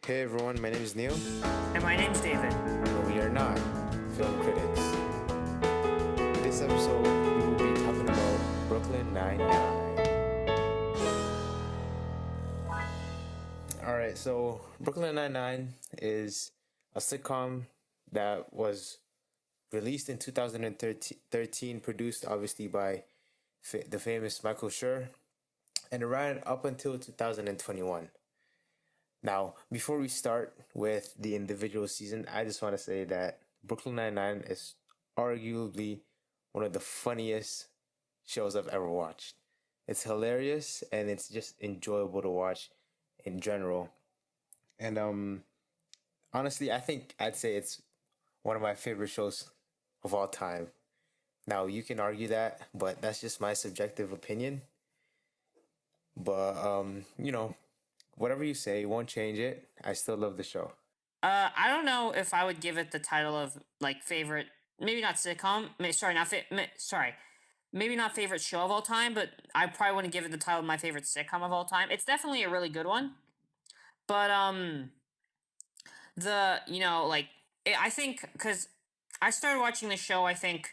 Hey everyone, my name is Neil, And my name's David. but we are not film critics. In this episode, we will be talking about Brooklyn Nine-Nine. Alright, so Brooklyn Nine-Nine is a sitcom that was released in 2013, produced obviously by the famous Michael Schur, and it ran up until 2021. Now, before we start with the individual season, I just want to say that Brooklyn Nine-Nine is arguably one of the funniest shows I've ever watched. It's hilarious and it's just enjoyable to watch in general. And honestly, I think I'd say it's one of my favorite shows of all time. Now, you can argue that, but that's just my subjective opinion. But whatever you say won't change it. I still love the show. I don't know if I would give it the title of like favorite, maybe not sitcom. Maybe not favorite show of all time, but I probably wouldn't give it the title of my favorite sitcom of all time. It's definitely a really good one, but I think because I started watching the show, I think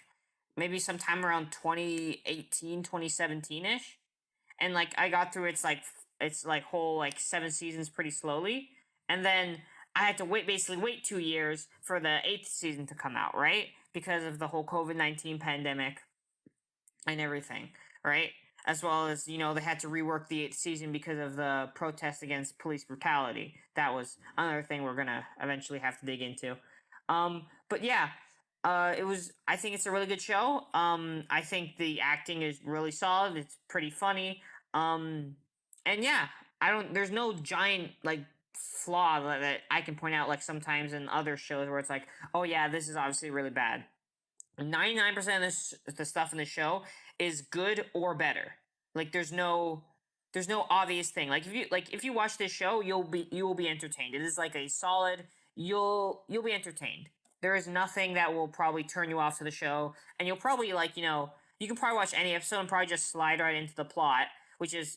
maybe sometime around 2018, 2017 ish, and like I got through its whole like 7 seasons pretty slowly, and then I had to wait 2 years for the 8th season to come out, right? Because of the whole COVID-19 pandemic and everything, right? As well as they had to rework the 8th season because of the protests against police brutality. That was another thing we're gonna eventually have to dig into. But yeah, it was. I think it's a really good show. I think the acting is really solid. It's pretty funny. And yeah, I don't. There's no giant like flaw that I can point out like sometimes in other shows where it's like, oh yeah, this is obviously really bad. 99% of the stuff in the show is good or better. Like there's no obvious thing. If you watch this show, you will be entertained. It is like a solid. You'll be entertained. There is nothing that will probably turn you off to the show, and you'll probably you can probably watch any episode and probably just slide right into the plot, which is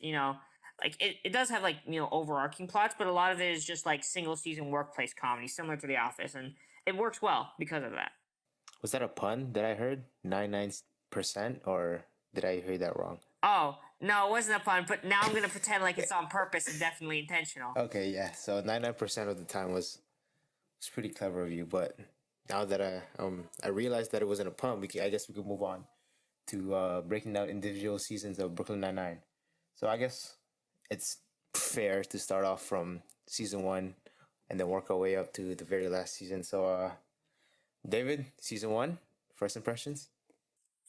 it does have overarching plots, but a lot of it is just like single season workplace comedy similar to The Office, and it works well because of that. Was that a pun that I heard? 99%, or did I hear that wrong? Oh no, it wasn't a pun, but now I'm gonna pretend like it's on purpose and definitely intentional. Okay, yeah. So 99% of the time was pretty clever of you, but now that I realized that it wasn't a pun, I guess we could move on to breaking down individual seasons of Brooklyn Nine-Nine. So I guess it's fair to start off from season one and then work our way up to the very last season. So David, season one, first impressions?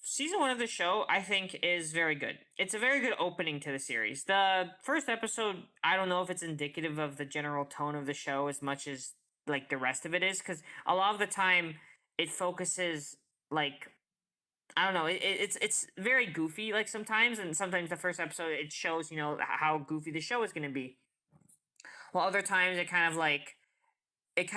Season 1 of the show, I think, is very good. It's a very good opening to the series. The first episode, I don't know if it's indicative of the general tone of the show as much as like the rest of it is, because a lot of the time it focuses like I don't know. It's very goofy like sometimes, and sometimes the first episode it shows how goofy the show is going to be. While other times it kind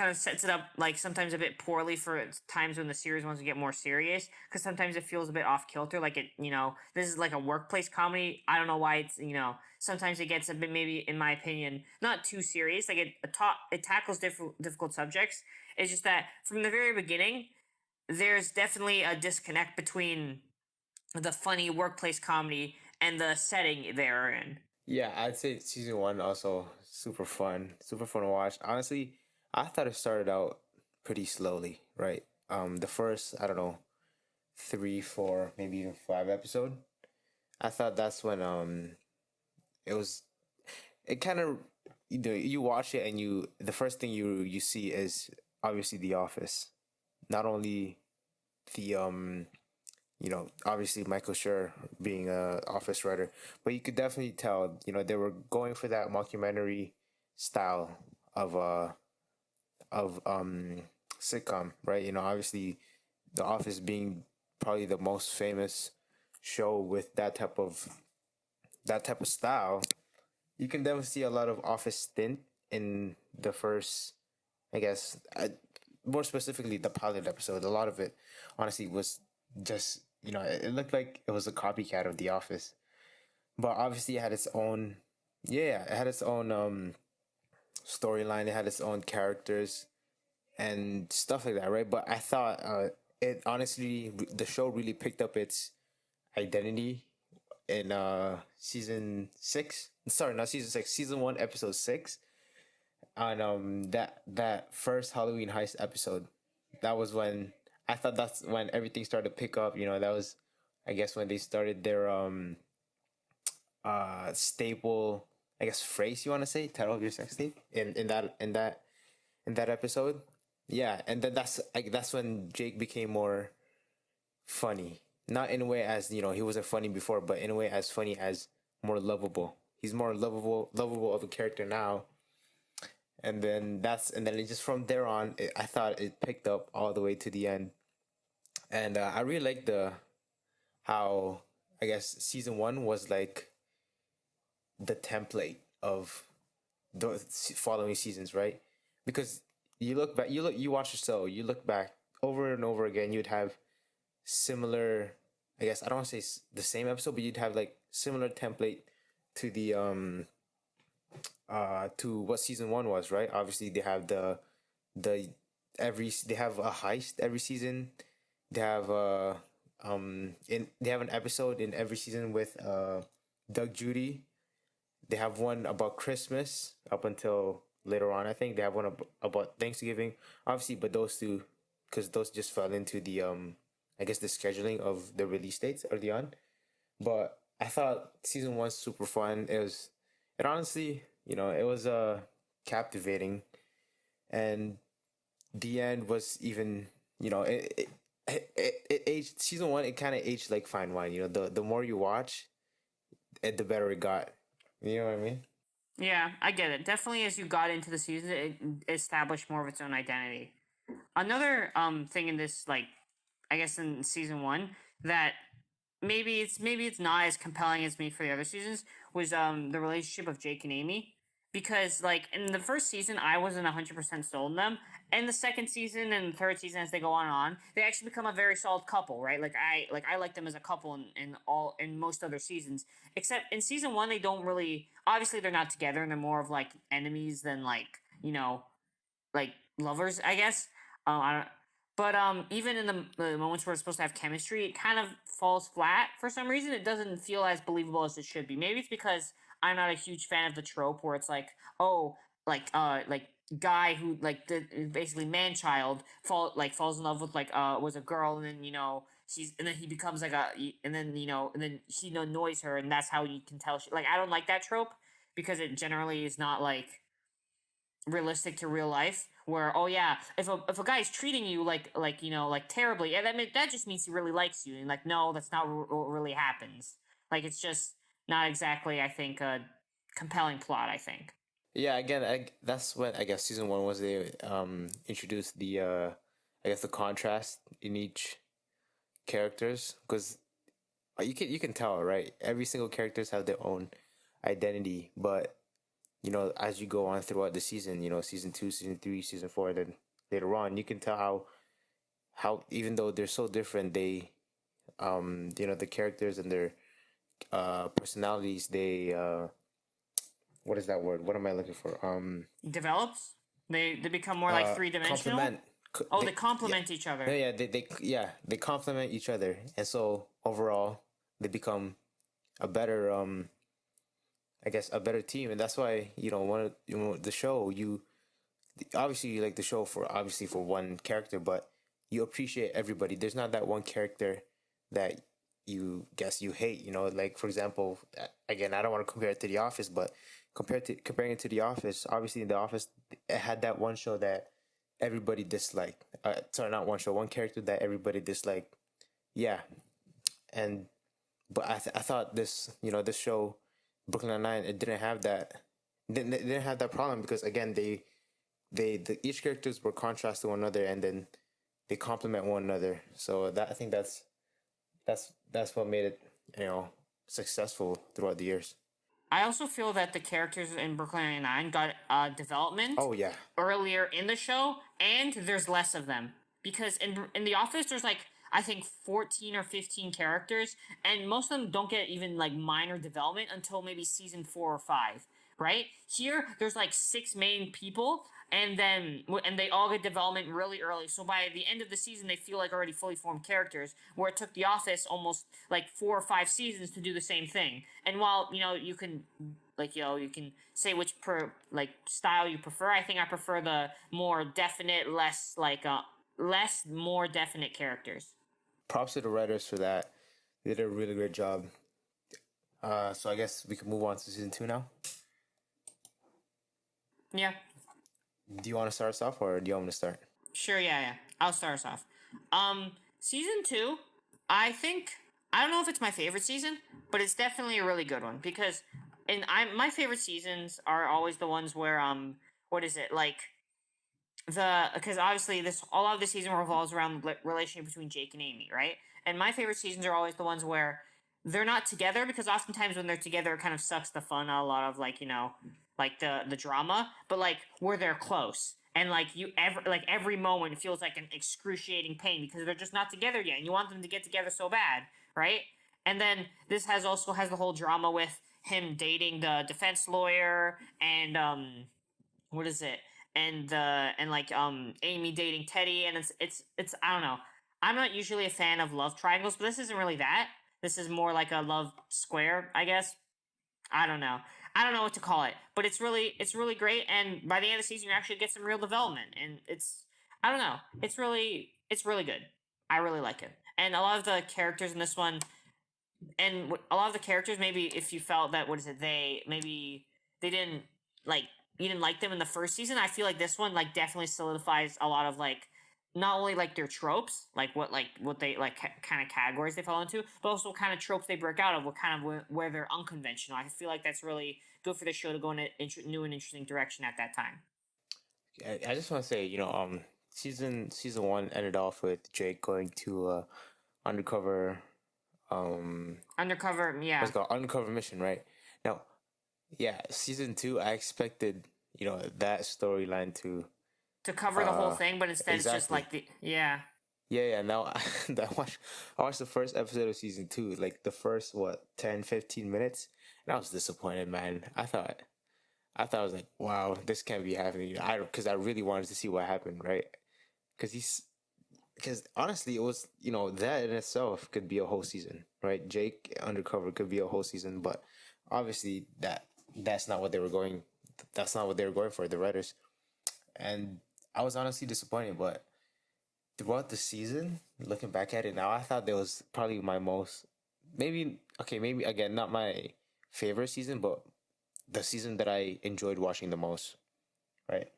of sets it up like sometimes a bit poorly for times when the series wants to get more serious, because sometimes it feels a bit off kilter, like this is like a workplace comedy. I don't know why sometimes it gets a bit, maybe in my opinion, not too serious. Like it tackles difficult subjects. It's just that from the very beginning there's definitely a disconnect between the funny workplace comedy and the setting they're in. Yeah, I'd say season one also super fun to watch. Honestly, I thought it started out pretty slowly, right? The first, I don't know, 3, 4, maybe even 5 episode. I thought that's when it kind of you watch it and the first thing you see is obviously The Office. Not only the obviously Michael Schur being a office writer, but you could definitely tell they were going for that mockumentary style of sitcom, right? Obviously The Office being probably the most famous show with that type of style. You can definitely see a lot of Office stint in the first, I guess, more specifically the pilot episode. A lot of it honestly was just it looked like it was a copycat of The Office, but obviously it had its own storyline. It had its own characters and stuff like that, right? But I thought it honestly, the show really picked up its identity in season six. Sorry, not season six. Season one, episode six. On that first Halloween heist episode, that was when I thought that's when everything started to pick up. You know, that was, I guess, when they started their staple, I guess, phrase you want to say, title of your sex tape in that episode. Yeah, and then that's when Jake became more funny. Not in a way as, you know, he wasn't funny before, but in a way as funny as more lovable. He's more lovable of a character now. And then it just from there on, I thought it picked up all the way to the end. And I really like the how, I guess, season one was like the template of the following seasons, right? Because you look back, you watch the show, you look back over and over again, you'd have similar, I guess I don't want to say the same episode, but you'd have like similar template to the to what season one was, right? Obviously they have the they have a heist every season. They have they have an episode in every season with Doug Judy. They have one about Christmas up until later on. I think they have one about Thanksgiving, obviously, but those two, because those just fell into the I guess the scheduling of the release dates early on. But I thought season one super fun. It honestly, you know, it was captivating, and the end was even, you know, it aged season one. It kind of aged like fine wine. You know, the more you watch, the better it got. You know what I mean? Yeah, I get it. Definitely, as you got into the season, it established more of its own identity. Another thing in this, like, I guess in season one, that maybe it's not as compelling as me for the other seasons, was the relationship of Jake and Amy, because like in the first season I wasn't 100% sold on them, and the second season and the third season, as they go on and on, they actually become a very solid couple, right? I like them as a couple in most other seasons, except in season one they don't really, obviously they're not together and they're more of like enemies than like, you know, like lovers, I guess. I don't. But even in the moments where it's supposed to have chemistry, it kind of falls flat for some reason. It doesn't feel as believable as it should be. Maybe it's because I'm not a huge fan of the trope where it's like, oh, like guy who like the basically man child falls in love with like was a girl, and then, you know, and then he becomes like and then, you know, and then he annoys her, and that's how you can tell like, I don't like that trope, because it generally is not like realistic to real life, where, oh yeah, if a guy's treating you like, you know, like terribly, yeah, that just means he really likes you, and like, no, that's not what really happens. Like, it's just not exactly, I think, a compelling plot, I think. Yeah, again, that's when I guess season one was they introduced the I guess the contrast in each characters, because you can tell, right? Every single characters have their own identity, but you know, as you go on throughout the season, you know, season two, season three, season four, then later on, you can tell how even though they're so different, they you know, the characters and their personalities, they what is that word? What am I looking for? Develops. They become more like three-dimensional. Complement. Oh, they complement each other. Yeah, they complement each other, and so overall they become a better I guess a better team, and that's why, you know, the show, you obviously you like the show for obviously for one character, but you appreciate everybody. There's not that one character that you guess you hate. You know, like for example, again, I don't want to compare it to The Office, but comparing it to The Office, obviously in The Office it had that one show that everybody disliked. Sorry, not one show, one character that everybody disliked. Yeah, and but I thought this, you know, this show Brooklyn Nine-Nine, it didn't have that. Didn't have that problem, because again each characters were contrast to one another, and then they complement one another. So that, I think that's what made it, you know, successful throughout the years. I also feel that the characters in Brooklyn Nine-Nine got development Oh yeah, earlier in the show, and there's less of them, because in The Office there's like, I think 14 or 15 characters, and most of them don't get even like minor development until maybe season 4 or 5. right? Here, there's like six main people, and they all get development really early. So by the end of the season, they feel like already fully formed characters. Where it took The Office almost like 4 or 5 seasons to do the same thing. And while you can you can say which style you prefer. I think I prefer the more definite, less more definite characters. Props to the writers for that. They did a really great job. So I guess we can move on to season 2 now. Yeah. Do you want to start us off, or do you want me to start? Sure, yeah. I'll start us off. Season 2, I don't know if it's my favorite season, but it's definitely a really good one because my favorite seasons are always the ones where what is it? Like because obviously this a lot of the season revolves around the relationship between Jake and Amy, right? And my favorite seasons are always the ones where they're not together because oftentimes when they're together it kind of sucks the fun out a lot of like the drama, but like where they're close and every moment feels like an excruciating pain because they're just not together yet and you want them to get together so bad, right? And then this also has the whole drama with him dating the defense lawyer and what is it? And Amy dating Teddy, and it's I don't know. I'm not usually a fan of love triangles, but this isn't really that. This is more like a love square, I guess. I don't know. I don't know what to call it, but it's really great. And by the end of the season, you actually get some real development, and I don't know. It's really good. I really like it, and a lot of the characters in this one, a lot of the characters, maybe if you felt that what is it, they didn't like you didn't like them in the first season. I feel like this one like definitely solidifies a lot of like not only like their tropes, like what they like kind of categories they fall into, but also what kind of tropes they break out of, what kind of where they're unconventional. I feel like that's really good for the show to go in a new and interesting direction at that time. I just want to say, season 1 ended off with Jake going to undercover Undercover, yeah. what's it called, undercover mission, right? Now, yeah, season 2, I expected that storyline To cover the whole thing, but instead it's just exactly. like the yeah. Yeah. Now I watched the first episode of season 2, like the first 10-15 minutes, and I was disappointed, man. I was like, wow, this can't be happening. Because I really wanted to see what happened, right? Because honestly, it was that in itself could be a whole season, right? Jake undercover could be a whole season, but obviously that's not what they were going. That's not what they were going for, the writers. And I was honestly disappointed, but throughout the season, looking back at it now, I thought that was probably my most, maybe again not my favorite season, but the season that I enjoyed watching the most. Right?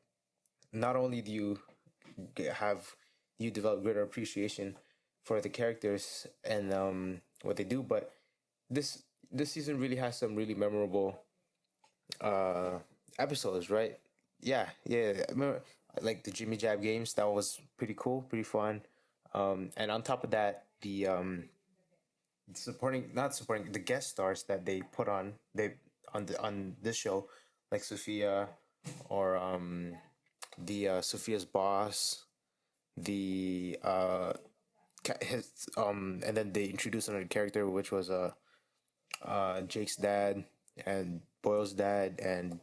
Not only do you have you develop greater appreciation for the characters and what they do, but this this season really has some really memorable uh episodes, right? Yeah. I remember like the Jimmy Jab games. That was pretty cool, pretty fun. And on top of that, the supporting, not supporting, the guest stars that they put on this show, like Sophia, or the Sophia's boss, the his and then they introduced another character, which was Jake's dad and Boyle's dad, and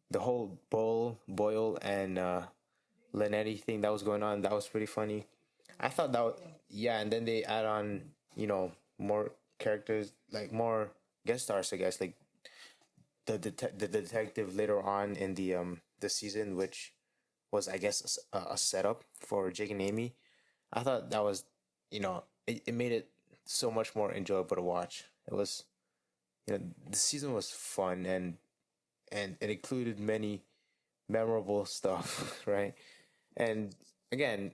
the whole Boyle and Lenetti thing that was going on. That was pretty funny. I thought that yeah, and then they add on more characters, like more guest stars, I guess, like the detective later on in the season, which was, I guess, a setup for Jake and Amy. I thought that was, it made it so much more enjoyable to watch. It was, the season was fun, and it included many memorable stuff, right? And again,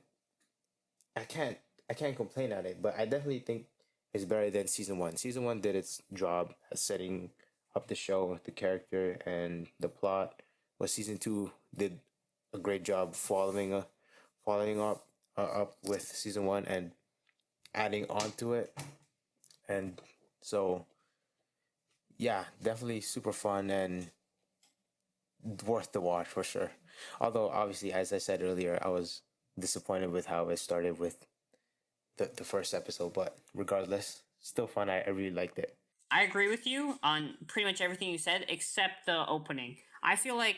I can't I can't complain at it, but I definitely think it's better than season 1. Season 1 did its job at setting up the show, the character, and the plot. But season 2 did a great job following up with season 1 and adding on to it. And so yeah, definitely super fun and worth the watch for sure. Although obviously, as I said earlier, I was disappointed with how it started with the first episode, but regardless, still fun. I really liked it. I agree with you on pretty much everything you said except the opening. I feel like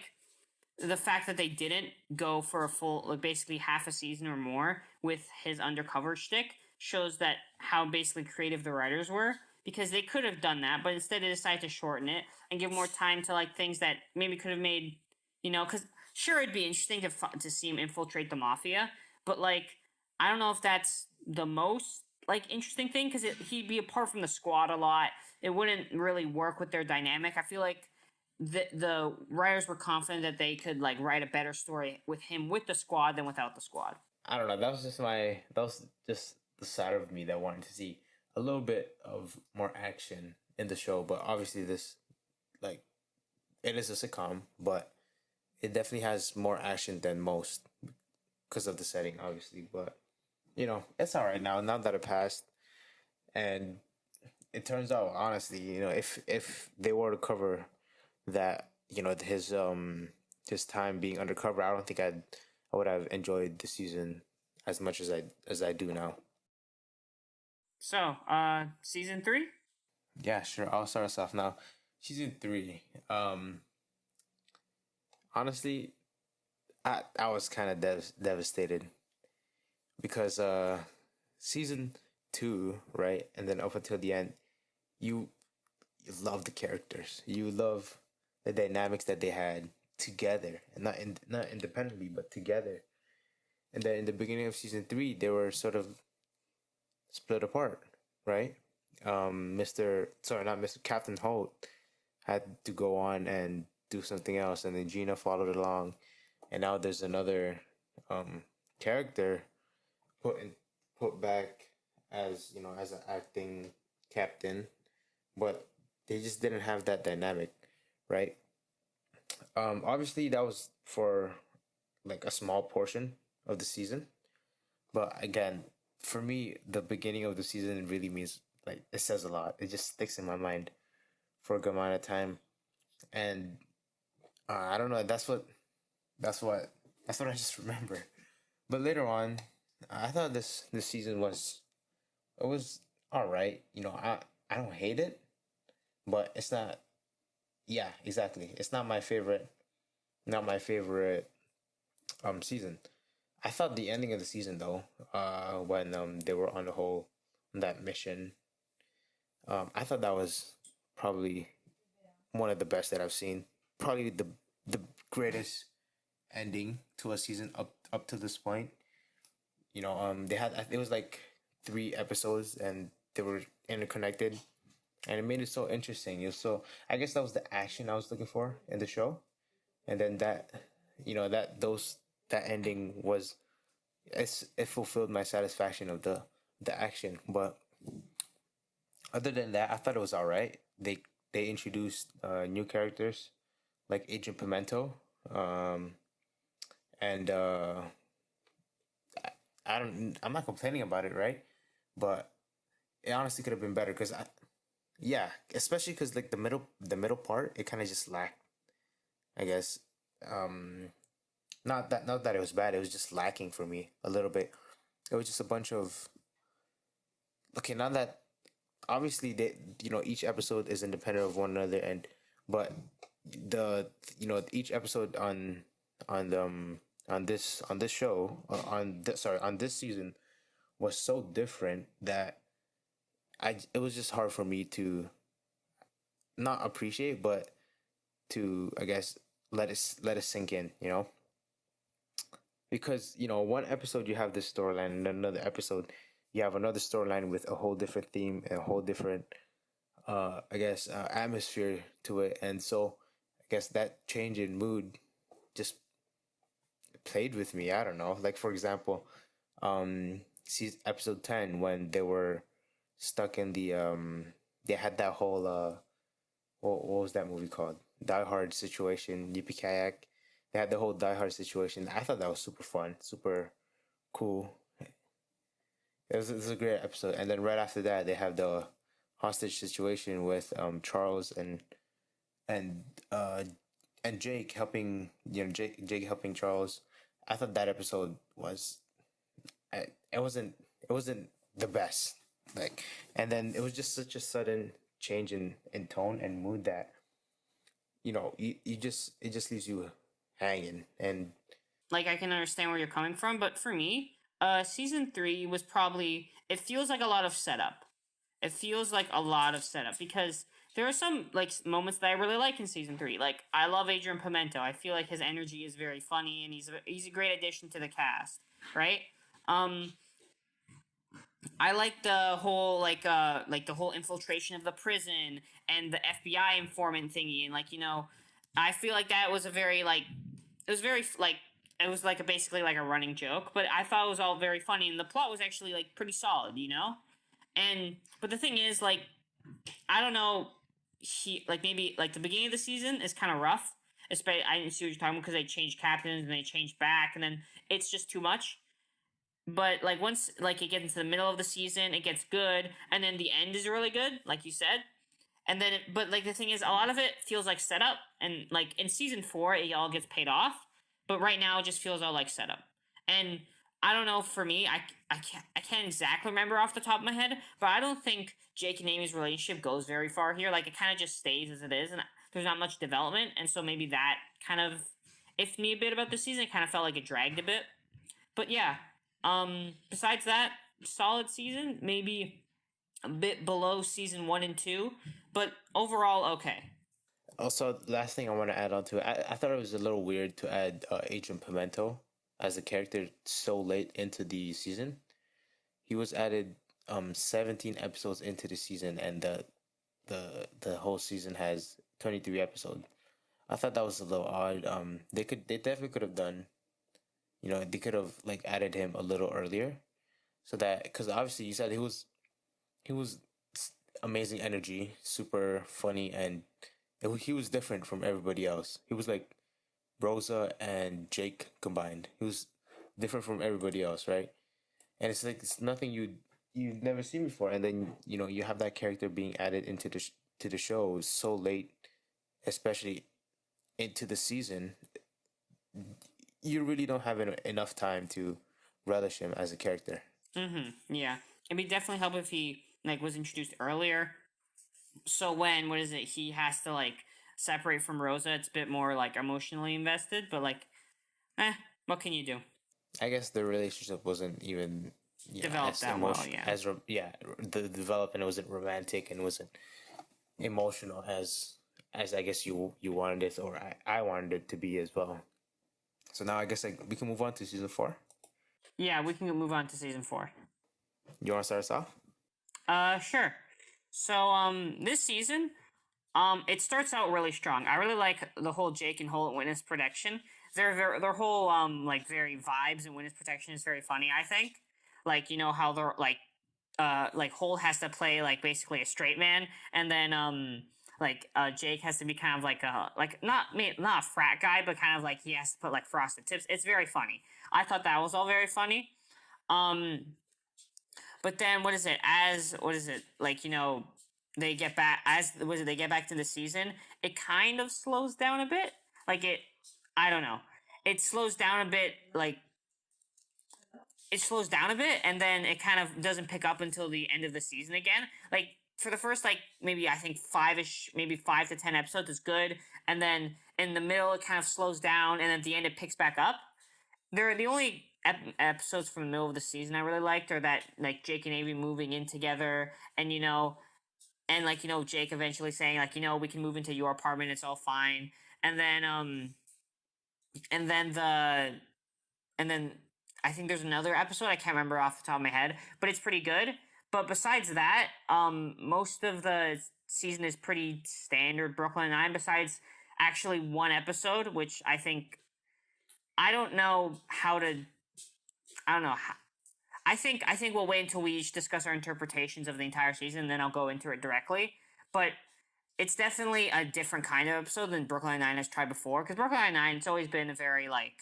the fact that they didn't go for a full, like basically half a season or more with his undercover shtick shows that how basically creative the writers were, because they could have done that, but instead they decided to shorten it and give more time to like things that maybe could have made, because sure it'd be interesting to see him infiltrate the mafia, but like I don't know if that's the most like interesting thing because he'd be apart from the squad a lot. It wouldn't really work with their dynamic. I feel like the writers were confident that they could like write a better story with him with the squad than without the squad. I don't know. That was just the side of me that wanted to see a little bit of more action in the show. But obviously, this like it is a sitcom, but it definitely has more action than most because of the setting, obviously. But it's all right now. Now that it passed, and it turns out, honestly, if they were to cover that, his time being undercover, I don't think I would have enjoyed the season as much as I do now. So, season 3? Yeah, sure. I'll start us off now. Season three. Honestly, I was kind of devastated because season two, right, and then up until the end, you you love the characters. You love the dynamics that they had together, and not independently, but together. And then in the beginning of season three, they were sort of split apart, right? Mr. Sorry, not Mr. Captain Holt had to go on and do something else, and then Gina followed along, and now there's another character put in, put back as as an acting captain, but they just didn't have that dynamic, right? Obviously that was for like a small portion of the season, but again, for me, the beginning of the season really means like it says a lot. It just sticks in my mind for a good amount of time, and I don't know. That's what that's what I just remember. But later on, I thought this season was it was all right. I don't hate it, but it's not. Yeah, exactly. It's not my favorite. Not my favorite season. I thought the ending of the season though, when they were on the whole on that mission, I thought that was probably one of the best that I've seen. Probably the greatest ending to a season up to this point. They had it was like 3 episodes and they were interconnected, and it made it so interesting. It was so I guess that was the action I was looking for in the show, and then that that ending was it fulfilled my satisfaction of the action. But other than that, I thought it was all right. They introduced new characters like Agent Pimento, um, and I'm not complaining about it, right? But it honestly could have been better because yeah, especially because like the middle part, it kind of just lacked. I guess um, not that it was bad. It was just lacking for me a little bit. It was just a bunch of okay. Now that obviously they each episode is independent of one another, and but the each episode on this show on this season was so different that it was just hard for me to not appreciate, but to I guess let it sink in, because one episode you have this storyline, and another episode you have another storyline with a whole different theme and a whole different I guess atmosphere to it, and so I guess that change in mood just played with me. I don't know, like for example, see episode 10 when they were stuck in the they had that whole what was that movie called? Die Hard situation, Yippee Kayak. They had the whole Die Hard situation. I thought that was super fun, super cool. It was a great episode. And then right after that, they have the hostage situation with Charles and uh and Jake helping Jake helping Charles. I thought that episode was it wasn't the best. Like, and then it was just such a sudden. change in tone and mood that you just it just leaves you hanging. And Like I can understand where you're coming from, but for me, season 3 was probably, it feels like a lot of setup. It feels like a lot of setup because there are some like moments that I really like in season 3. Like I love Adrian Pimento. I feel like his energy is very funny and he's a great addition to the cast, right? Um I like the whole like the whole infiltration of the prison and the FBI informant thingy, and like I feel like that was a very like it was very like it was like basically like a running joke, but I thought it was all very funny and the plot was actually like pretty solid. And but the thing is like I don't know, he like maybe like the beginning of the season is kind of rough. Especially I didn't see what you're talking about because they changed captains and they changed back and then it's just too much. But like once like it gets into the middle of the season, it gets good, and then the end is really good, like you said. And then, but like the thing is, a lot of it feels like setup, and like in season 4, it all gets paid off. But right now, it just feels all like setup. And I don't know. For me, I can't exactly remember off the top of my head, but I don't think Jake and Amy's relationship goes very far here. Like it kind of just stays as it is, and there's not much development. And so maybe that kind of if me a bit about the season. It kind of felt like it dragged a bit. But yeah, besides that, solid season. Maybe a bit below season 1 and 2, but overall okay. also, last thing I want to add on to it, I thought it was a little weird to add Adrian Pimento as a character so late into the season. He was added 17 episodes into the season, and the whole season has 23 episodes. I thought that was a little odd. They definitely could have done, they could have like added him a little earlier, so that because obviously you said he was amazing energy, super funny, and he was different from everybody else. He was like Rosa and Jake combined. He was different from everybody else, right? And it's like it's nothing you've never seen before, and then you have that character being added into to the show so late, especially into the season. You really don't have enough time to relish him as a character. Yeah, it'd be definitely help if he like was introduced earlier. So when what is it? He has to like separate from Rosa. It's a bit more like emotionally invested, but like, what can you do? I guess the relationship wasn't even Develop as that well, emotion yeah. as the development wasn't romantic and wasn't emotional as I guess you wanted it, or I wanted it to be as well. So now I guess like we can move on to season 4. Yeah, we can move on to season 4. You want to start us off? Sure. So this season, it starts out really strong. I really like the whole Jake and Holt witness protection. Their whole like very vibes and witness protection is very funny. I think like how they're like Holt has to play like basically a straight man, and then Jake has to be kind of like a like not a frat guy, but kind of like he has to put like frosted tips. It's very funny. I thought that was all very funny. Um, but then what is it? As what is it like? They get back as was it? They get back to the season. It kind of slows down a bit. Like it, I don't know. It slows down a bit. Like it slows down a bit, and then it kind of doesn't pick up until the end of the season again. Like for the first like maybe I think 5ish, maybe 5 to 10 episodes is good, and then in the middle it kind of slows down, and at the end it picks back up. They're the only episodes from the middle of the season I really liked are that like Jake and Avery moving in together, and and like Jake eventually saying like we can move into your apartment, it's all fine, and then and then the and then I think there's another episode I can't remember off the top of my head, but it's pretty good. But besides that, most of the season is pretty standard Brooklyn Nine. Besides actually one episode, which I don't know how to. I don't know. I think we'll wait until we each discuss our interpretations of the entire season, and then I'll go into it directly. But it's definitely a different kind of episode than Brooklyn Nine has tried before. Because Brooklyn Nine Nine, it's always been a very like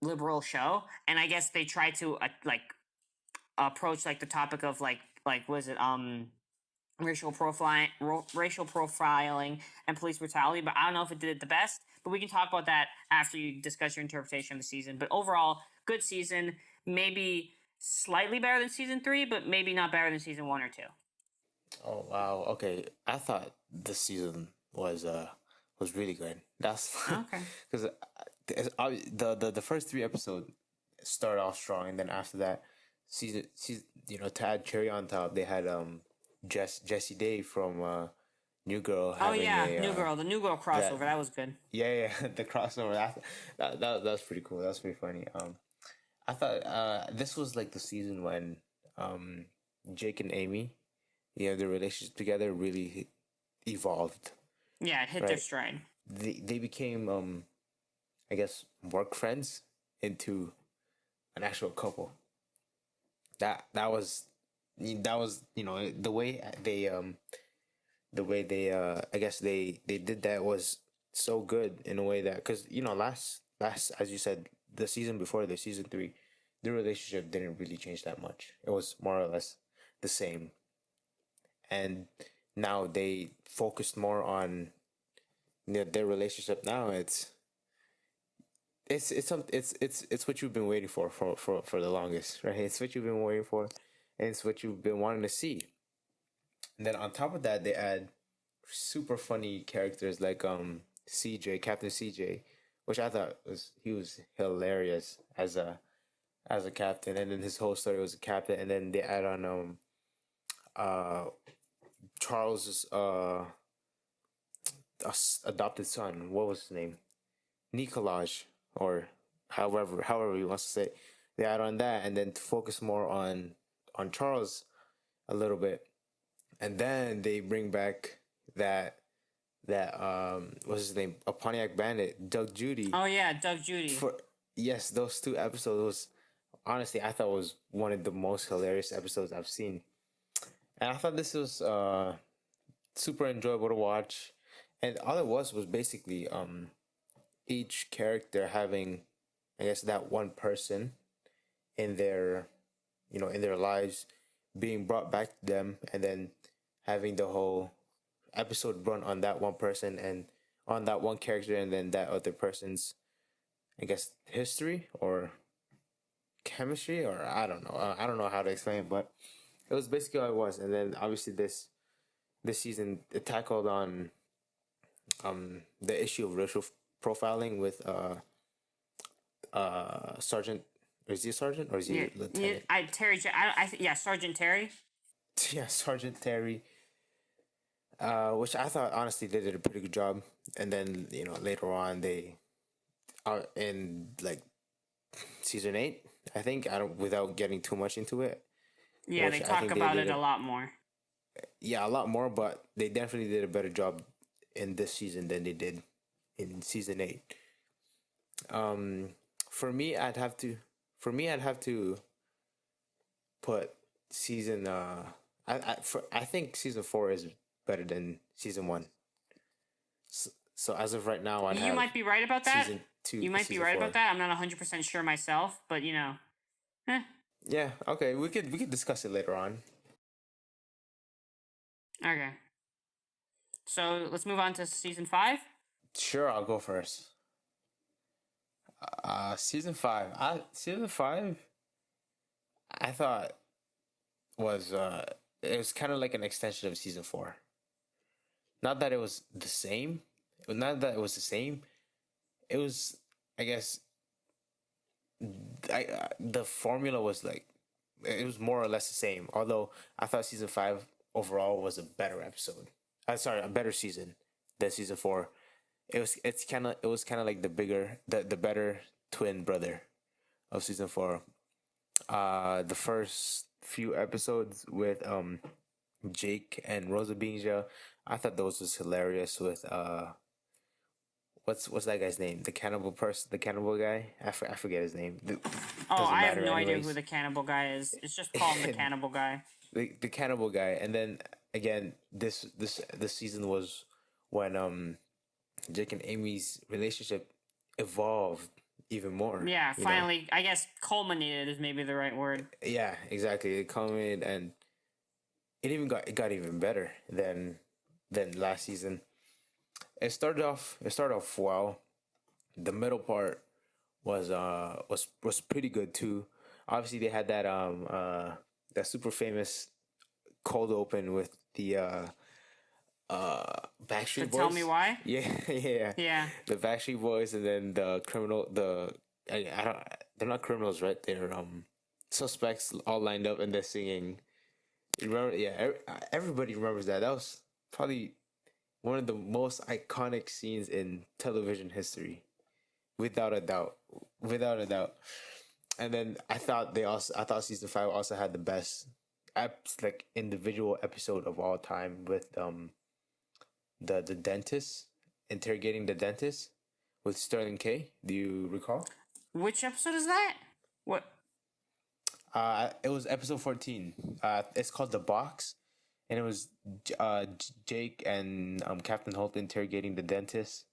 liberal show, and I guess they try to like approach like the topic of like was it racial profiling and police brutality, but I don't know if it did it the best. But we can talk about that after you discuss your interpretation of the season. But overall, good season. Maybe slightly better than season 3, but maybe not better than season 1 or 2. Oh wow. Okay, I thought this season was really good. That's Okay. because the first three episodes start off strong, and then after that, season to add cherry on top, they had Jesse Day from New Girl Oh having yeah, a New Girl, the New Girl crossover, that that was good. yeah the crossover that was pretty cool. That was pretty funny. I thought this was like the season when um Jake and Amy, their relationship together really evolved, Yeah, it hit their right? stride. They became I guess work friends into an actual couple. That was the way they I guess they did that was so good in a way that because last as you said the season before the season three, the relationship didn't really change that much. It was more or less the same, and now they focused more on their relationship. Now it's what you've been waiting for the longest, right? It's what you've been waiting for, and it's what you've been wanting to see. And then on top of that, they add super funny characters like CJ, Captain CJ, which I thought was hilarious as a captain, and then his whole story was a captain, and then they add on uh Charles's adopted son. What was his name? Nicolaj, or however he wants to say it. They add on that, and then to focus more on Charles a little bit, and then they bring back that what's his name, a Pontiac Bandit, Doug Judy. Oh yeah, Doug Judy. For yes, those two episodes was honestly I thought was one of the most hilarious episodes I've seen, and I thought this was super enjoyable to watch, and all it was basically each character having, I guess, that one person in their in their lives being brought back to them, and then having the whole episode run on that one person and on that one character, and then that other person's, I guess, history or chemistry, or I don't know how to explain it, but it was basically all it was. And then obviously this season it tackled on the issue of racial profiling with Sergeant. Is he a sergeant or is he Yeah, a lieutenant? Terry. Yeah, Sergeant Terry. Yeah, Sergeant Terry. Which I thought honestly they did a pretty good job. And then later on they are in like season 8. I think I don't without getting too much into it, Yeah, they which I talk think they about did it a lot more. a lot more. But they definitely did a better job in this season than they did in season 8. Um, for me, I'd have to put season. I think season 4 is better than season 1. So as of right now, I'd You have might be right about that. season 2, You might be season right 4. about that. I'm not 100% sure myself, but eh. Yeah. Okay. We could discuss it later on. Okay. So let's move on to season 5. Sure, I'll go first. Season 5. Season 5. I thought was it was kind of like an extension of season 4. Not that it was the same. Not that it was the same. It was, I guess, the formula was like it was more or less the same. Although I thought season 5 overall was a better episode. Sorry, a better season than season 4. It was kind of like the better twin brother of season 4. The first few episodes with Jake and Rosa Binja, I thought those was hilarious with what's that guy's name? The cannibal guy. I forget his name. Oh, Doesn't I have matter no idea who anyways. the cannibal guy is. It's just called the cannibal guy. The cannibal guy, and then again this season was when Jake and Amy's relationship evolved even more. Yeah, finally, I guess culminated is maybe the right word. Yeah, exactly. It culminated, and it got even better than last season. It started off well. The middle part was pretty good too. Obviously, they had that super famous cold open with the So Backstreet tell me Boys. why. Yeah, yeah, Yeah. the Backstreet Boys, and then the criminal. I don't. They're not criminals, right? They're suspects all lined up, and they're singing. You remember? Yeah, everybody remembers that. That was probably one of the most iconic scenes in television history, without a doubt. Without a doubt. And then I thought season 5 also had the best like individual episode of all time with the dentist, interrogating the dentist with Sterling K. Do you recall? Which episode is that? What? It was episode 14. It's called The Box, and it was Jake and Captain Holt interrogating the dentist.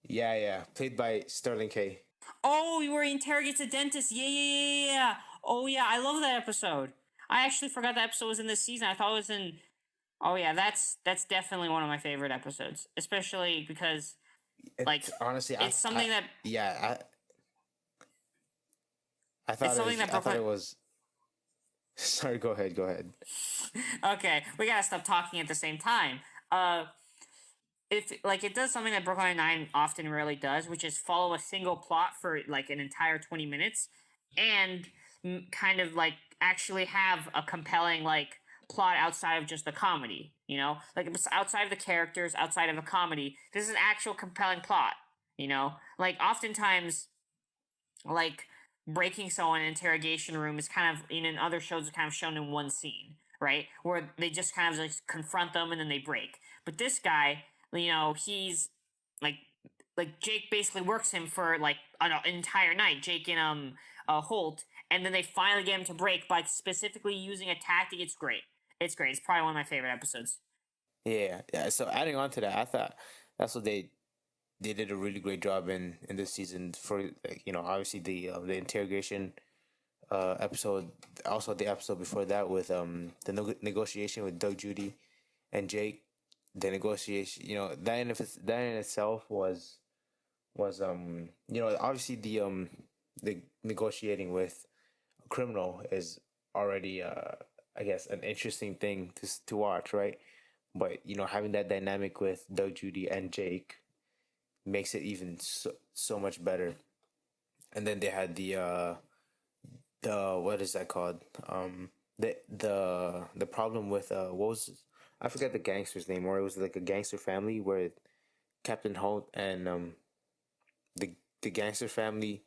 Yeah, yeah, played by Sterling K. Oh, you were interrogates a dentist. Yeah. Oh yeah, I love that episode. I actually forgot that episode was in this season. I thought it was in. Oh yeah, that's definitely one of my favorite episodes, especially because like Honestly, it's something that yeah, it's something that I thought Brooklyn. it was. Sorry, go ahead. Go ahead. Okay, we gotta stop talking at the same time. Uh, if like it does something that Brooklyn Nine often rarely does, which is follow a single plot for like an entire 20 minutes, and kind of like actually have a compelling like plot outside of just the comedy. You know, like it's outside of the characters, outside of a comedy. This is an actual compelling plot. You know, like oftentimes like breaking someone in an interrogation room is kind of in other shows is kind of shown in one scene, right? Where they just kind of like confront them and then they break. But this guy, he's like Jake basically works him for like an entire night. Jake and Holt, and then they finally get him to break by specifically using a tactic. It's great. It's great. It's probably one of my favorite episodes. Yeah, yeah. So adding on to that, I thought that's what they did a really great job in this season for like, obviously the interrogation episode, also the episode before that with the negotiation with Doug Judy and Jake. The negotiation, that in itself was obviously the negotiating with a criminal is already I guess an interesting thing to watch, right? But having that dynamic with Doug Judy and Jake makes it even so much better. And then they had the what is that called? The problem with what was, I forget the gangster's name, or it was like a gangster family where Captain Holt and the gangster family,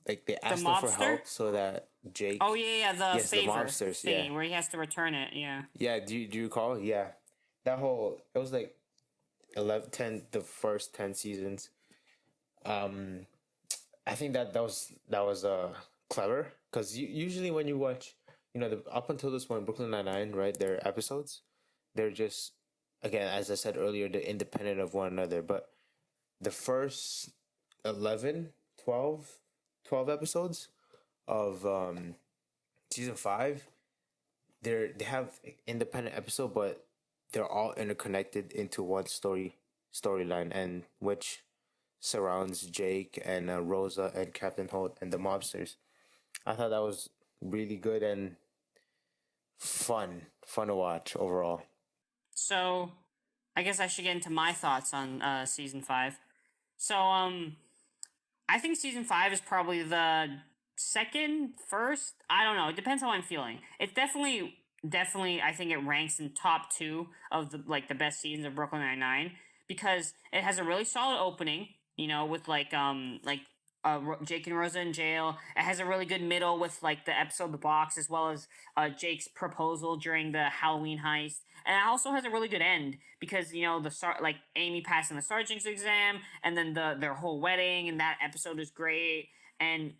like they The asked them for mobster. help so that Jake. Oh yeah, the Yes, the favor mobsters. Yeah, thingy where he has to return it. Yeah. yeah. Do you recall? Yeah, that whole, it was like 11, 10, the first 10 seasons. Um, I think that was clever, because usually when you watch, up until this point, Brooklyn Nine-Nine, right? Their episodes, they're just, again, as I said earlier, they're independent of one another. But the first 11, 12 episodes of season 5, they have independent episode, but they're all interconnected into one storyline, and which surrounds Jake and Rosa and Captain Holt and the mobsters. I thought that was really good and fun to watch overall. So, I guess I should get into my thoughts on season 5. So, I think season 5 is probably the second, first. I don't know. It depends how I'm feeling. It's definitely. I think it ranks in top 2 of the best seasons of Brooklyn Nine Nine, because it has a really solid opening. With Jake and Rosa in jail. It has a really good middle with like the episode The Box, as well as Jake's proposal during the Halloween heist. And it also has a really good end because like Amy passing the sergeant's exam, and then their whole wedding, and that episode is great. And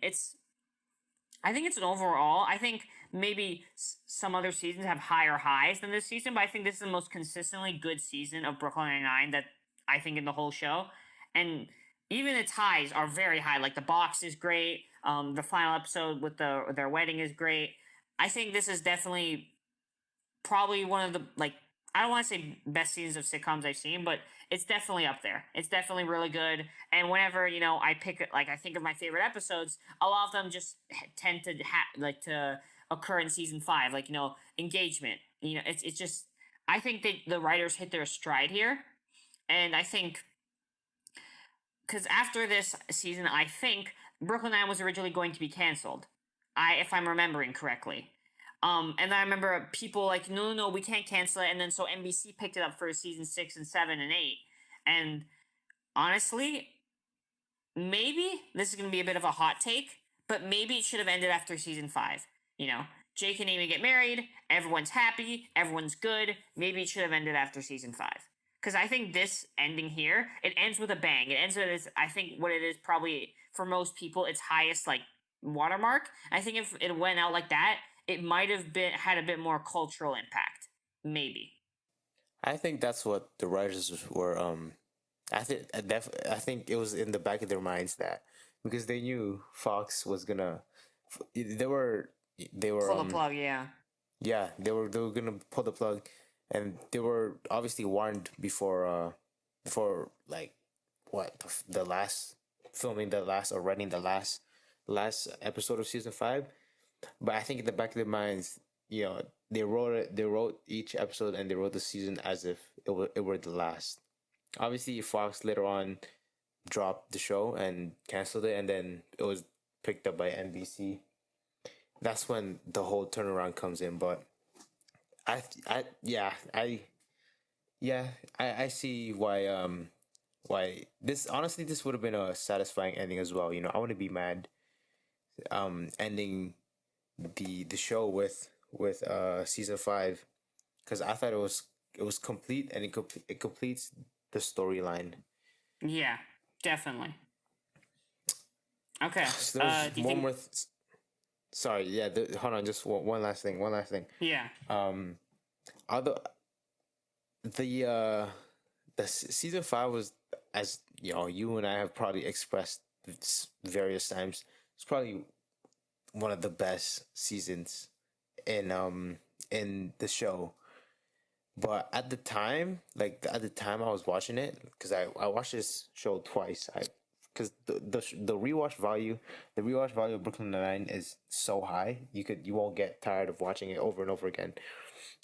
I think it's an overall. I think maybe some other seasons have higher highs than this season, but I think this is the most consistently good season of Brooklyn Nine-Nine that I think in the whole show. And even its highs are very high. Like The Box is great. The final episode with their wedding is great. I think this is definitely probably one of the I don't want to say best seasons of sitcoms I've seen, but it's definitely up there. It's definitely really good. And whenever I pick I think of my favorite episodes, a lot of them just tend to occur in season 5, like engagement. It's just I think that the writers hit their stride here, and I think because after this season, I think Brooklyn Nine was originally going to be canceled. If I'm remembering correctly. And I remember people like, no, no, no, we can't cancel it. And then so NBC picked it up for season 6 and 7 and 8. And honestly, maybe this is going to be a bit of a hot take, but maybe it should have ended after season 5. Jake and Amy get married, everyone's happy, everyone's good. Maybe it should have ended after season 5. Because I think this ending here, it ends with a bang. It ends with, I think, what it is probably for most people, its highest like watermark. I think if it went out like that, it might have had a bit more cultural impact. Maybe. I think that's what the writers were. I think it was in the back of their minds that because they knew Fox was gonna. They were Pull the plug, yeah. yeah, they were gonna pull the plug, and they were obviously warned before like what the last filming the last or writing the last episode of season 5. But I think in the back of their minds, they wrote it. They wrote each episode and they wrote the season as if it were the last. Obviously, Fox later on dropped the show and canceled it, and then it was picked up by NBC. That's when the whole turnaround comes in. But I yeah I see why this honestly this would have been a satisfying ending as well. I wouldn't be mad ending the show with season 5 because I thought it was complete and it completes the storyline. Yeah, definitely. Okay. So there's Do you one think? more. Sorry, yeah. Hold on, just one last thing. One last thing. Yeah. Although season 5 was, as you and I have probably expressed various times, it's probably one of the best seasons in the show. But at the time, I was watching it because I watched this show twice. Because the rewatch value of Brooklyn Nine is so high, you won't get tired of watching it over and over again,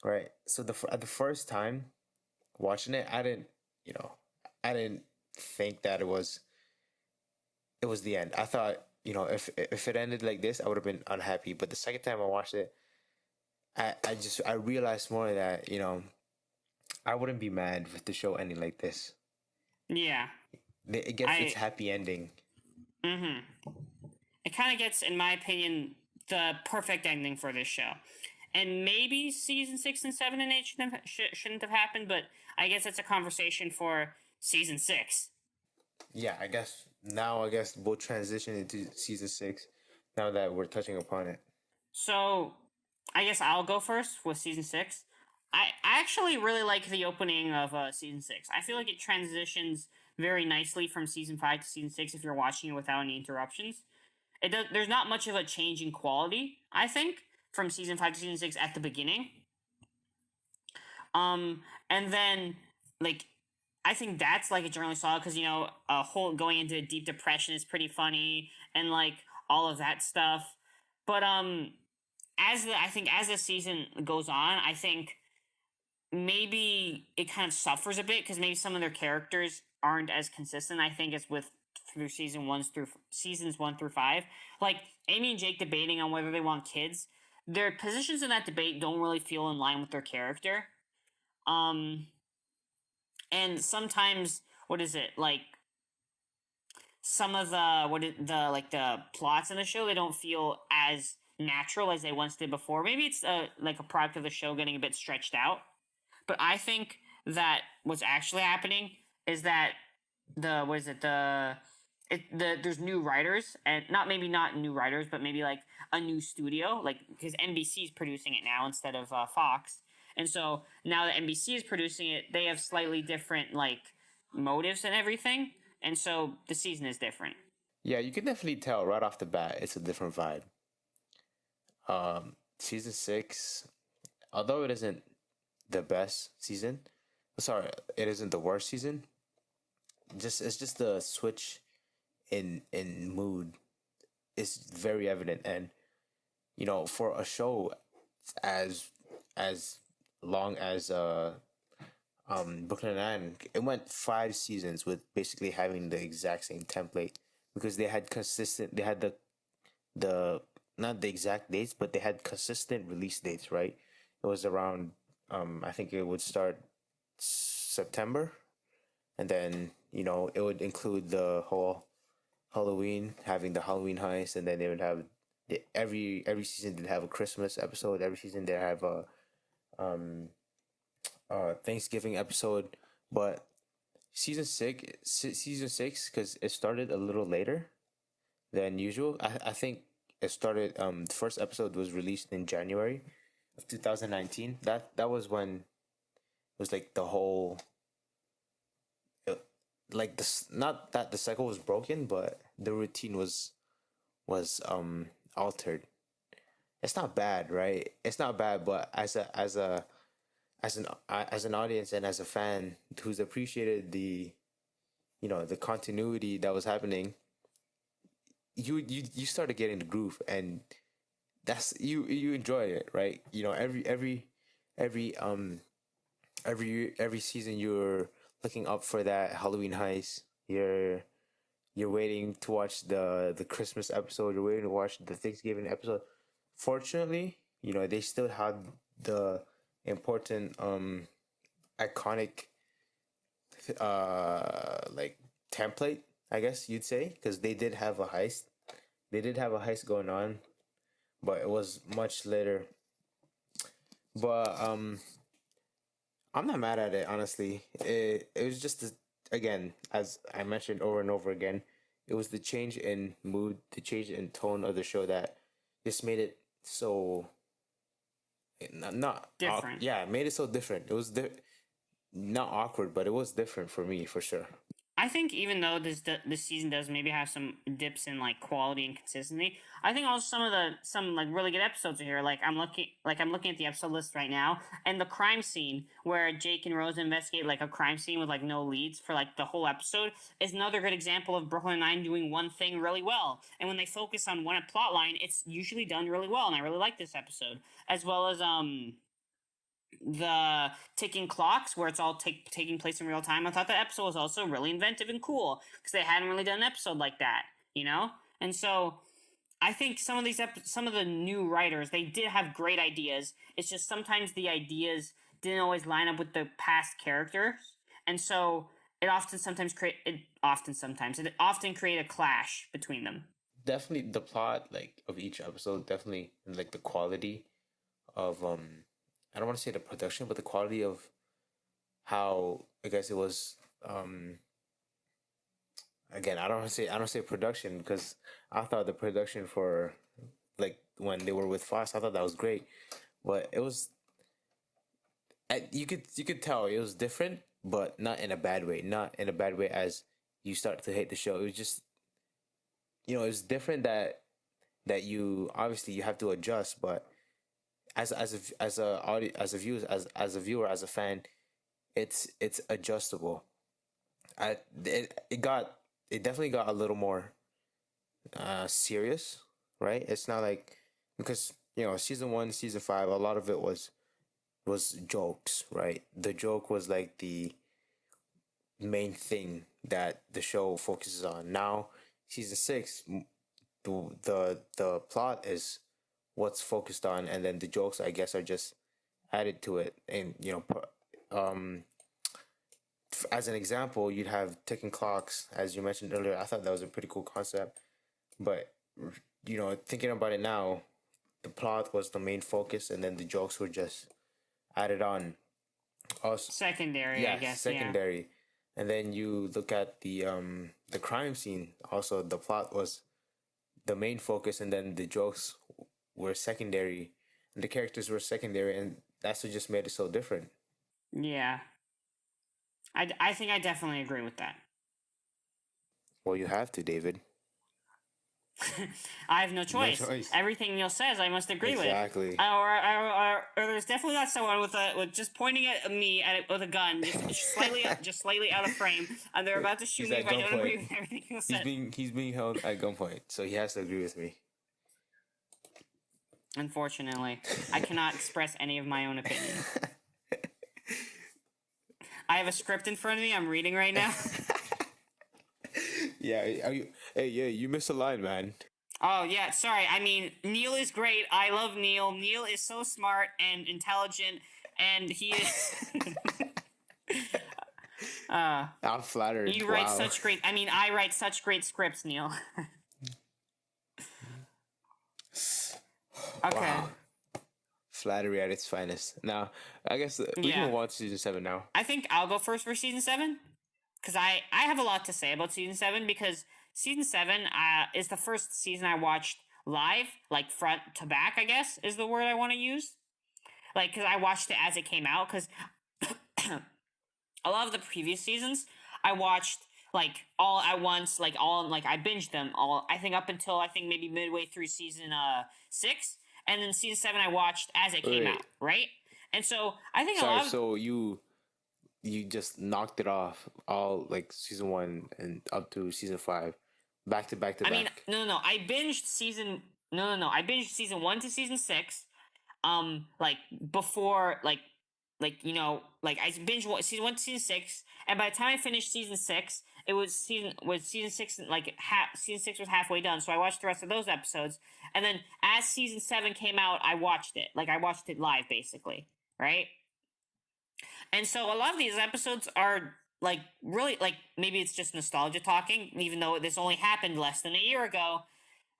right? So at the first time watching it, I didn't think that it was the end. I thought if it ended like this, I would have been unhappy. But the second time I watched it, I realized more that I wouldn't be mad with the show ending like this. Yeah. It gets its happy ending. Mm-hmm. It kind of gets, in my opinion, the perfect ending for this show. And maybe season 6 and 7 and 8 shouldn't have happened, but I guess that's a conversation for season 6. Yeah, I guess we'll transition into season 6 now that we're touching upon it. So, I guess I'll go first with season 6. I actually really like the opening of season 6. I feel like it transitions very nicely from season 5 to season 6 if you're watching it without any interruptions. There's not much of a change in quality, I think, from season 5 to season 6 at the beginning. And then, like, I think that's, like, a generally solid because, a whole going into a deep depression is pretty funny and, like, all of that stuff. But, as the season goes on, I think maybe it kind of suffers a bit because maybe some of their characters aren't as consistent. I think as with through seasons 1 through 5, like Amy and Jake debating on whether they want kids. Their positions in that debate don't really feel in line with their character. And sometimes what is it like? Some of the plots in the show they don't feel as natural as they once did before. Maybe it's like a product of the show getting a bit stretched out. But I think that what's actually happening is that there's new writers and not new writers, but maybe like a new studio, like because NBC is producing it now instead of Fox, and so now that NBC is producing it, they have slightly different like motives and everything, and so the season is different. Yeah, you can definitely tell right off the bat it's a different vibe. Season 6, although it isn't the best season, sorry, it isn't the worst season. It's just the switch in mood is very evident, and for a show as as long as Brooklyn Nine, it went 5 seasons with basically having the exact same template because they had the not the exact dates, but they had consistent release dates, right? It was around I think it would start September, and then it would include the whole Halloween, having the Halloween heist, and then they would have every season did have a Christmas episode. Every season they have a um Thanksgiving episode, but season six, because it started a little later than usual. I think it started. The first episode was released in January of 2019. That was when it was like the whole like this. Not that the cycle was broken, but the routine was altered. It's not bad, right? It's not bad, but as an audience and as a fan who's appreciated the continuity that was happening, you started getting the groove, and that's you enjoy it, right? Every every season you're looking up for that Halloween heist. You're waiting to watch the Christmas episode. You're waiting to watch the Thanksgiving episode. Fortunately, they still had the important iconic like template, I guess you'd say, because they did have a heist. They did have a heist going on, but it was much later. But I'm not mad at it, honestly. It was just again, as I mentioned over and over again, it was the change in mood, the change in tone of the show that just made it so not Different. yeah, it made it so different. It was not awkward, but it was different for me for sure. I think even though this season does maybe have some dips in like quality and consistency, I think also some like really good episodes are here. Like I'm looking at the episode list right now, and the crime scene where Jake and Rose investigate like a crime scene with like no leads for like the whole episode is another good example of Brooklyn Nine doing one thing really well. And when they focus on one plot line, it's usually done really well, and I really like this episode, as well as the ticking clocks where it's all taking place in real time. I thought that episode was also really inventive and cool because they hadn't really done an episode like that, And so I think some of the new writers, they did have great ideas. It's just sometimes the ideas didn't always line up with the past characters, and so it often create a clash between them. Definitely the plot like of each episode, definitely, and like the quality of I don't want to say the production, but the quality of how I guess it was again, I don't say production because I thought the production for like when they were with Fox, I thought that was great, but it was you could tell it was different, but not in a bad way. Not in a bad way as you start to hate the show. It was just it's different that you obviously you have to adjust, but as a viewer, as a fan, it's adjustable. It definitely got a little more serious, right? It's not like because season 1, season 5, a lot of it was jokes, right? The joke was like the main thing that the show focuses on. Now, season 6, the plot is what's focused on, and then the jokes, I guess, are just added to it. And as an example, you'd have ticking clocks, as you mentioned earlier. I thought that was a pretty cool concept, but thinking about it now, the plot was the main focus, and then the jokes were just added on. Also, Secondary, yeah, I guess. secondary. Yeah. And then you look at the crime scene. Also, the plot was the main focus, and then the jokes were secondary, and the characters were secondary, and that's what just made it so different. Yeah. I think I definitely agree with that. Well, you have to, David. I have no choice. No choice. Everything Neil says, I must agree Exactly. with. Or there's definitely not someone with just pointing at me with a gun, just slightly out of frame, and they're about to shoot me if I don't agree with everything Neil said. He's being held at gunpoint, so he has to agree with me. Unfortunately, I cannot express any of my own opinion. I have a script in front of me. I'm reading right now. Yeah, are you? Hey, yeah, you missed a line, man. Oh yeah, sorry. I mean, Neil is great. I love Neil. Neil is so smart and intelligent, and he is. I'm flattered. You write Wow. such great. I mean, I write such great scripts, Neil. Okay. Wow. Flattery at its finest. Now, I guess we Yeah. can watch season 7 now. I think I'll go first for season 7 because I have a lot to say about season 7 because season 7 is the first season I watched live, like front to back. I guess is the word I want to use. Like, because I watched it as it came out. Because a lot of the previous seasons I watched like all at once, like all like I binged them all. I think up until I think maybe midway through season 6, and then season 7 I watched as it came Wait. out, right? And so I think a Sorry, lot of so you just knocked it off all like season 1 and up to season 5, back to back to I back. mean, no. I binged season. No. I binged season 1 to season 6. Like before, like you know, like I binged season 1 to season 6, and by the time I finished season 6, it was season 6 like season 6 was halfway done. So I watched the rest of those episodes, and then as season 7 came out, I watched it. Like I watched it live, basically, right? And so a lot of these episodes are like really like maybe it's just nostalgia talking, even though this only happened less than a year ago,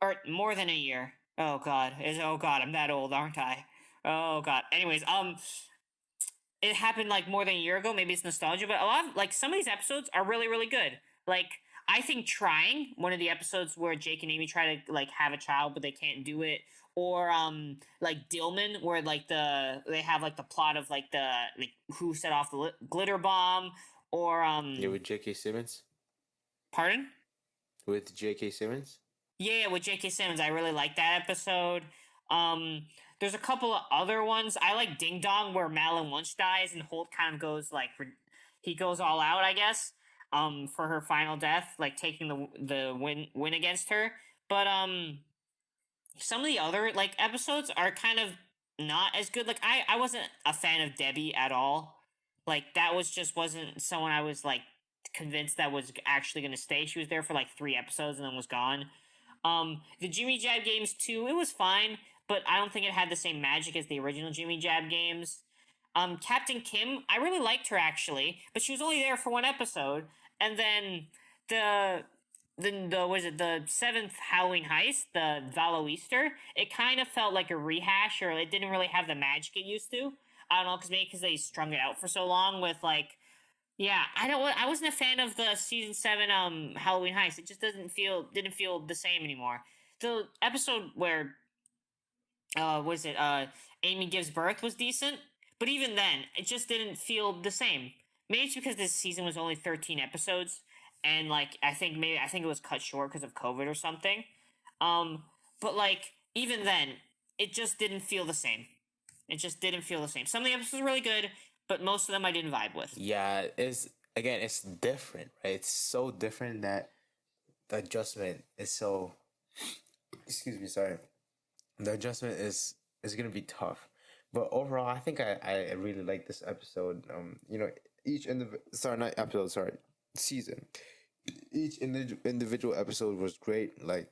or more than a year. Oh god, I'm that old, aren't I? Oh god. Anyways, it happened like more than a year ago. Maybe it's nostalgia, but a lot of like some of these episodes are really really good. Like I think trying one of the episodes where Jake and Amy try to like have a child but they can't do it, or like Dillman where like they have like the plot of like the like who set off the glitter bomb, or Yeah, with J.K. Simmons. pardon. With J.K. Simmons. Yeah, with J.K. Simmons, I really like that episode. There's a couple of other ones. I like Ding Dong, where Madeline Wunsch dies and Holt kind of goes like he goes all out, I guess. For her final death, like taking the win against her. But some of the other like episodes are kind of not as good. Like I wasn't a fan of Debbie at all. Like that wasn't someone I was like convinced that was actually going to stay. She was there for like 3 episodes and then was gone. The Jimmy Jab games too, it was fine, but I don't think it had the same magic as the original Jimmy Jab games. Captain Kim, I really liked her actually, but she was only there for 1 episode, and then the was it the 7th Halloween heist, the Valo Easter? It kind of felt like a rehash, or it didn't really have the magic it used to. I don't know, because they strung it out for so long with like yeah, I wasn't a fan of the season 7 Halloween heist. It just didn't feel the same anymore. The episode where was it Amy gives birth was decent, but even then it just didn't feel the same. Maybe it's because this season was only 13 episodes, and like I think it was cut short because of COVID or something. But like even then, it just didn't feel the same. It just didn't feel the same. Some of the episodes were really good, but most of them I didn't vibe with. Yeah, it's different, right? It's so different that the adjustment is so. Excuse me, sorry. The adjustment is gonna be tough, but overall, I think I really like this episode. Each not episode, sorry, season. Each individual episode was great. Like,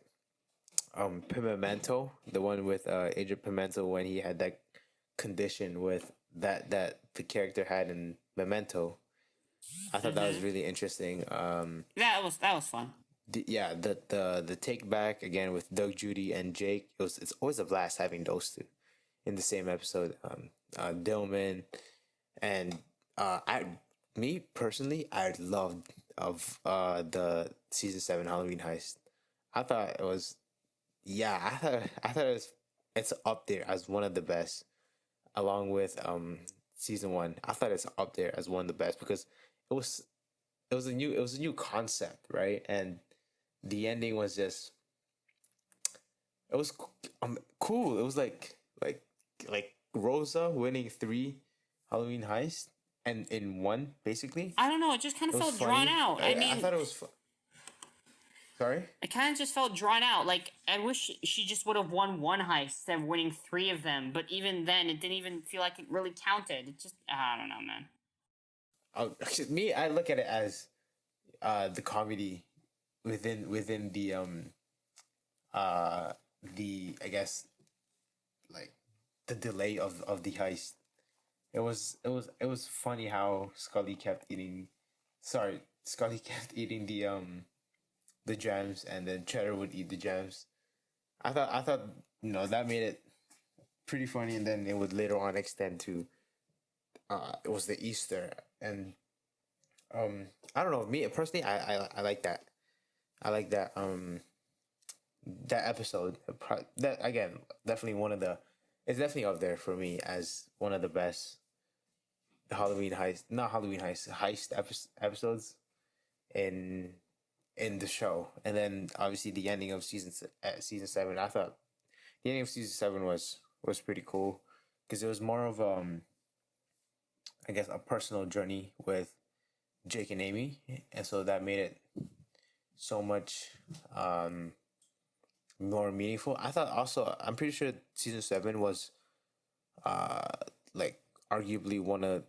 Pimento, the one with Agent Pimento when he had that condition with that the character had in Memento. I thought that was really interesting. That was fun. The take back again with Doug, Judy, and Jake. It's always a blast having those two in the same episode. Dillman, and me personally, I loved the season 7 Halloween heist. I thought it was, I thought it's up there as one of the best, along with season 1. I thought it's up there as one of the best because it was a new concept, right? And the ending was just it was cool. It was like Rosa winning 3 Halloween heists and in one basically. I don't know. It just kind of felt drawn out. I mean, I thought it was fun. Sorry. It kind of just felt drawn out. Like, I wish she just would have won one heist instead of winning three of them. But even then, it didn't even feel like it really counted. It just, I don't know, man. Me, I look at it as the comedy within uh the I guess like the delay of the heist. It was funny how Scully kept eating. Sorry, Scully kept eating the jams, and then Cheddar would eat the jams. I thought that made it pretty funny, and then it would later on extend to it was the Easter, and I don't know, me personally, I like that. I like that episode. That again, definitely one of the. It's definitely up there for me as one of the best Halloween heist, not Halloween heist episodes in the show. And then obviously the ending of season 7. I thought the ending of season 7 was pretty cool because it was more of I guess a personal journey with Jake and Amy, and so that made it so much more meaningful. I thought also, I'm pretty sure season 7 was uh like arguably one of,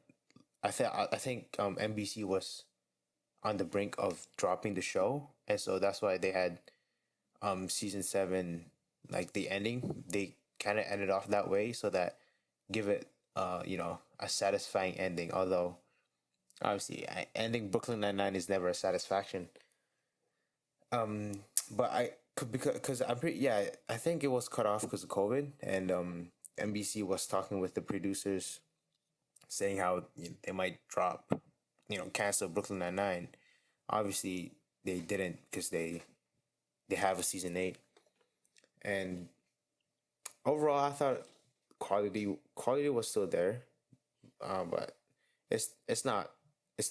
I think NBC was on the brink of dropping the show, and so that's why they had season 7, like the ending, they kind of ended off that way so that give it a satisfying ending. Although obviously ending Brooklyn 99 is never a satisfaction. um but because I'm pretty, yeah, I think it was cut off because of COVID, and NBC was talking with the producers saying how they might drop, cancel Brooklyn 99. Obviously they didn't because they have a season 8. And overall I thought quality was still there, but it's not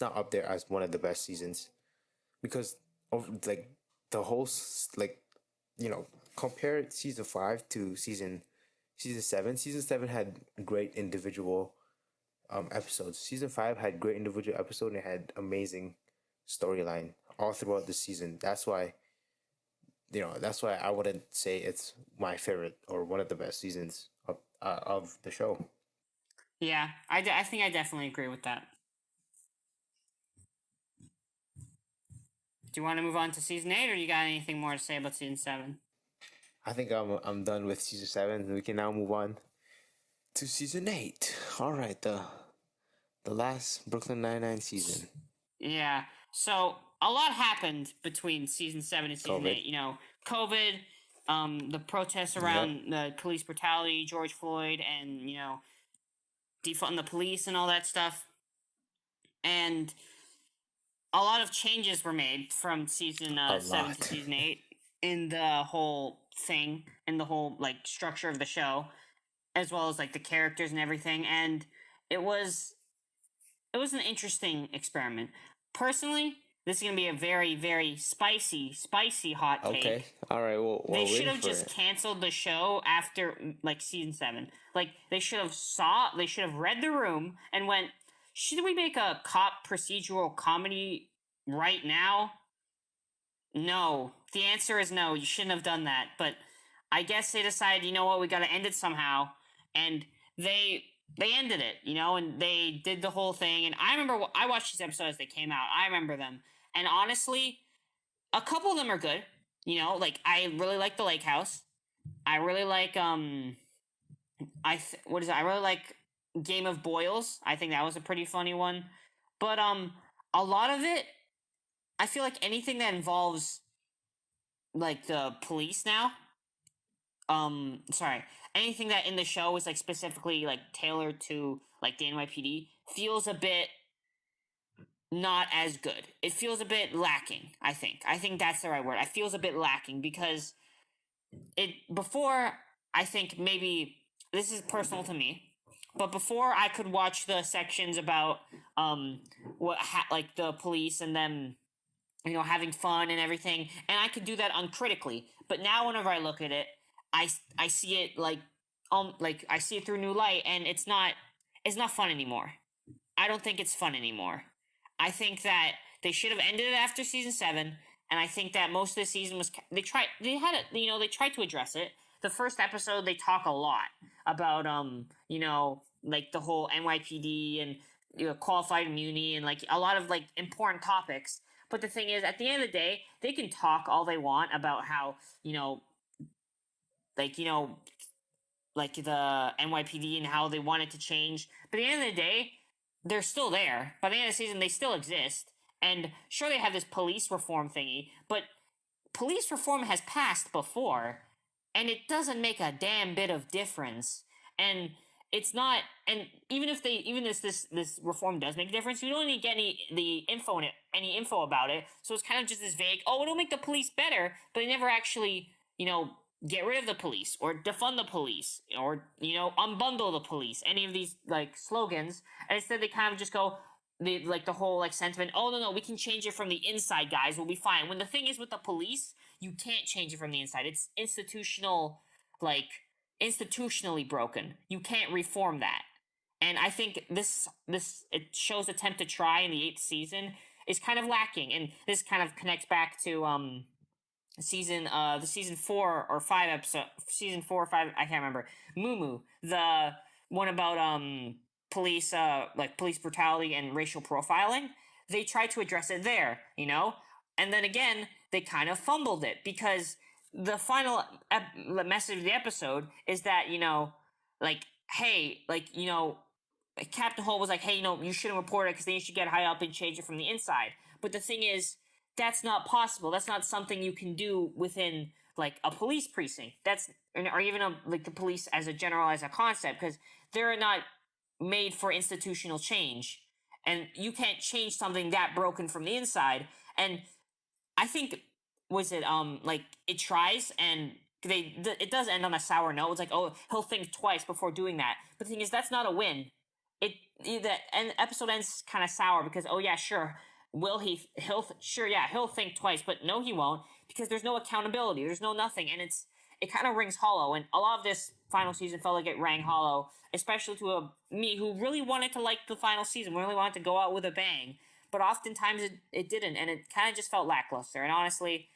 up there as one of the best seasons because of like the whole like compare season 5 to season 7. Season 7 had great individual episodes. Season 5 had great individual episode and it had amazing storyline all throughout the season. That's why I wouldn't say it's my favorite or one of the best seasons of the show. Yeah, I think I definitely agree with that. Do you want to move on to season 8, or you got anything more to say about season 7? I think I'm done with season 7. We can now move on to season 8. All right, the last Brooklyn 99 season. Yeah. So a lot happened between season 7 and season COVID. 8. COVID, the protests Yep. around the police brutality, George Floyd, and defunding the police and all that stuff. And a lot of changes were made from season A 7 lot. to season 8 in the whole thing, in the whole like structure of the show, as well as like the characters and everything. And it was an interesting experiment. Personally, this is gonna be a very, very spicy hot take. Okay. All right. Well, They should waiting have for just it. canceled the show after like season 7. Like they should have read the room and went, should we make a cop procedural comedy right now? No. The answer is no. You shouldn't have done that. But I guess they decided, you know what, we got to end it somehow, and they ended it, and they did the whole thing. And I remember I watched these episodes as they came out. I remember them, and honestly, a couple of them are good. Like I really like the Lake House. I really like what is it? I really like Game of Boils. I think that was a pretty funny one. But a lot of it, I feel like anything that involves like the police now, sorry, anything that in the show is like specifically like tailored to like the NYPD feels a bit not as good. It feels a bit lacking, I think that's the right word. It feels a bit lacking because before, I think maybe this is personal to me, but before I could watch the sections about like the police and them having fun and everything, and I could do that uncritically. But now whenever I look at it, I see it like I see it through new light, and it's not fun anymore. I don't think it's fun anymore. I think that they should have ended it after season 7, and I think that most of the season was they tried to address it. The first episode they talk a lot about like the whole NYPD and qualified immunity and like a lot of like important topics. But the thing is, at the end of the day, they can talk all they want about how like like the NYPD and how they want it to change. But at the end of the day, they're still there. By the end of the season, they still exist. And sure, they have this police reform thingy, but police reform has passed before, and it doesn't make a damn bit of difference. And it's not. And even if this reform does make a difference, you don't even get any info about it. So it's kind of just this vague. Oh, it'll make the police better, but they never actually get rid of the police or defund the police or unbundle the police, any of these like slogans. And instead they kind of just go the whole like sentiment, oh no, we can change it from the inside, guys, we'll be fine. When the thing is with the police, you can't change it from the inside. It's institutionally broken. You can't reform that. And I think this it shows attempt to try in the 8th season is kind of lacking. And this kind of connects back to the season 4 or 5 episode, season 4 or 5, I can't remember. Moo, the one about police police brutality and racial profiling. They tried to address it there, and then again they kind of fumbled it because the final message of the episode is that Captain Holt was like, hey, you shouldn't report it because then you should get high up and change it from the inside. But the thing is, that's not possible. That's not something you can do within like a police precinct. Or even the police as a concept, because they're not made for institutional change, and you can't change something that broken from the inside. And I think it tries, and it does end on a sour note. It's like, oh, he'll think twice before doing that. But the thing is, that's not a win. The episode ends kind of sour because, oh yeah, sure. He'll think twice, but no, he won't, because there's no accountability. There's no nothing, and it kind of rings hollow. And a lot of this final season felt like it rang hollow, especially to me who really wanted to like the final season, really wanted to go out with a bang. But oftentimes it didn't, and it kind of just felt lackluster. And honestly,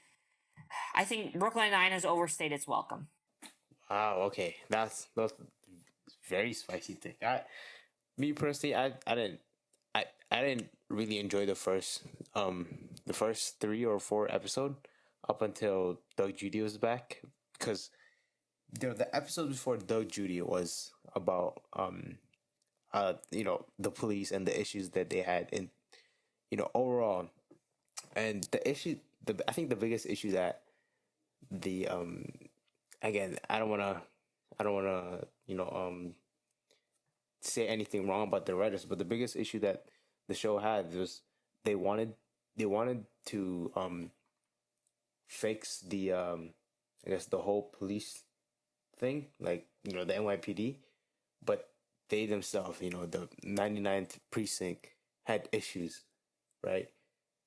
I think Brooklyn Nine has overstayed its welcome. Wow. Okay, that's very spicy take. Me personally, I didn't really enjoy the first 3 or 4 episode up until Doug Judy was back, because the episode before Doug Judy was about the police and the issues that they had in overall. And I think the biggest issue that the again, I don't want to say anything wrong about the writers, but the biggest issue that the show had was they wanted to fix the I guess the whole police thing, like the NYPD, but they themselves, the 99th precinct had issues, right?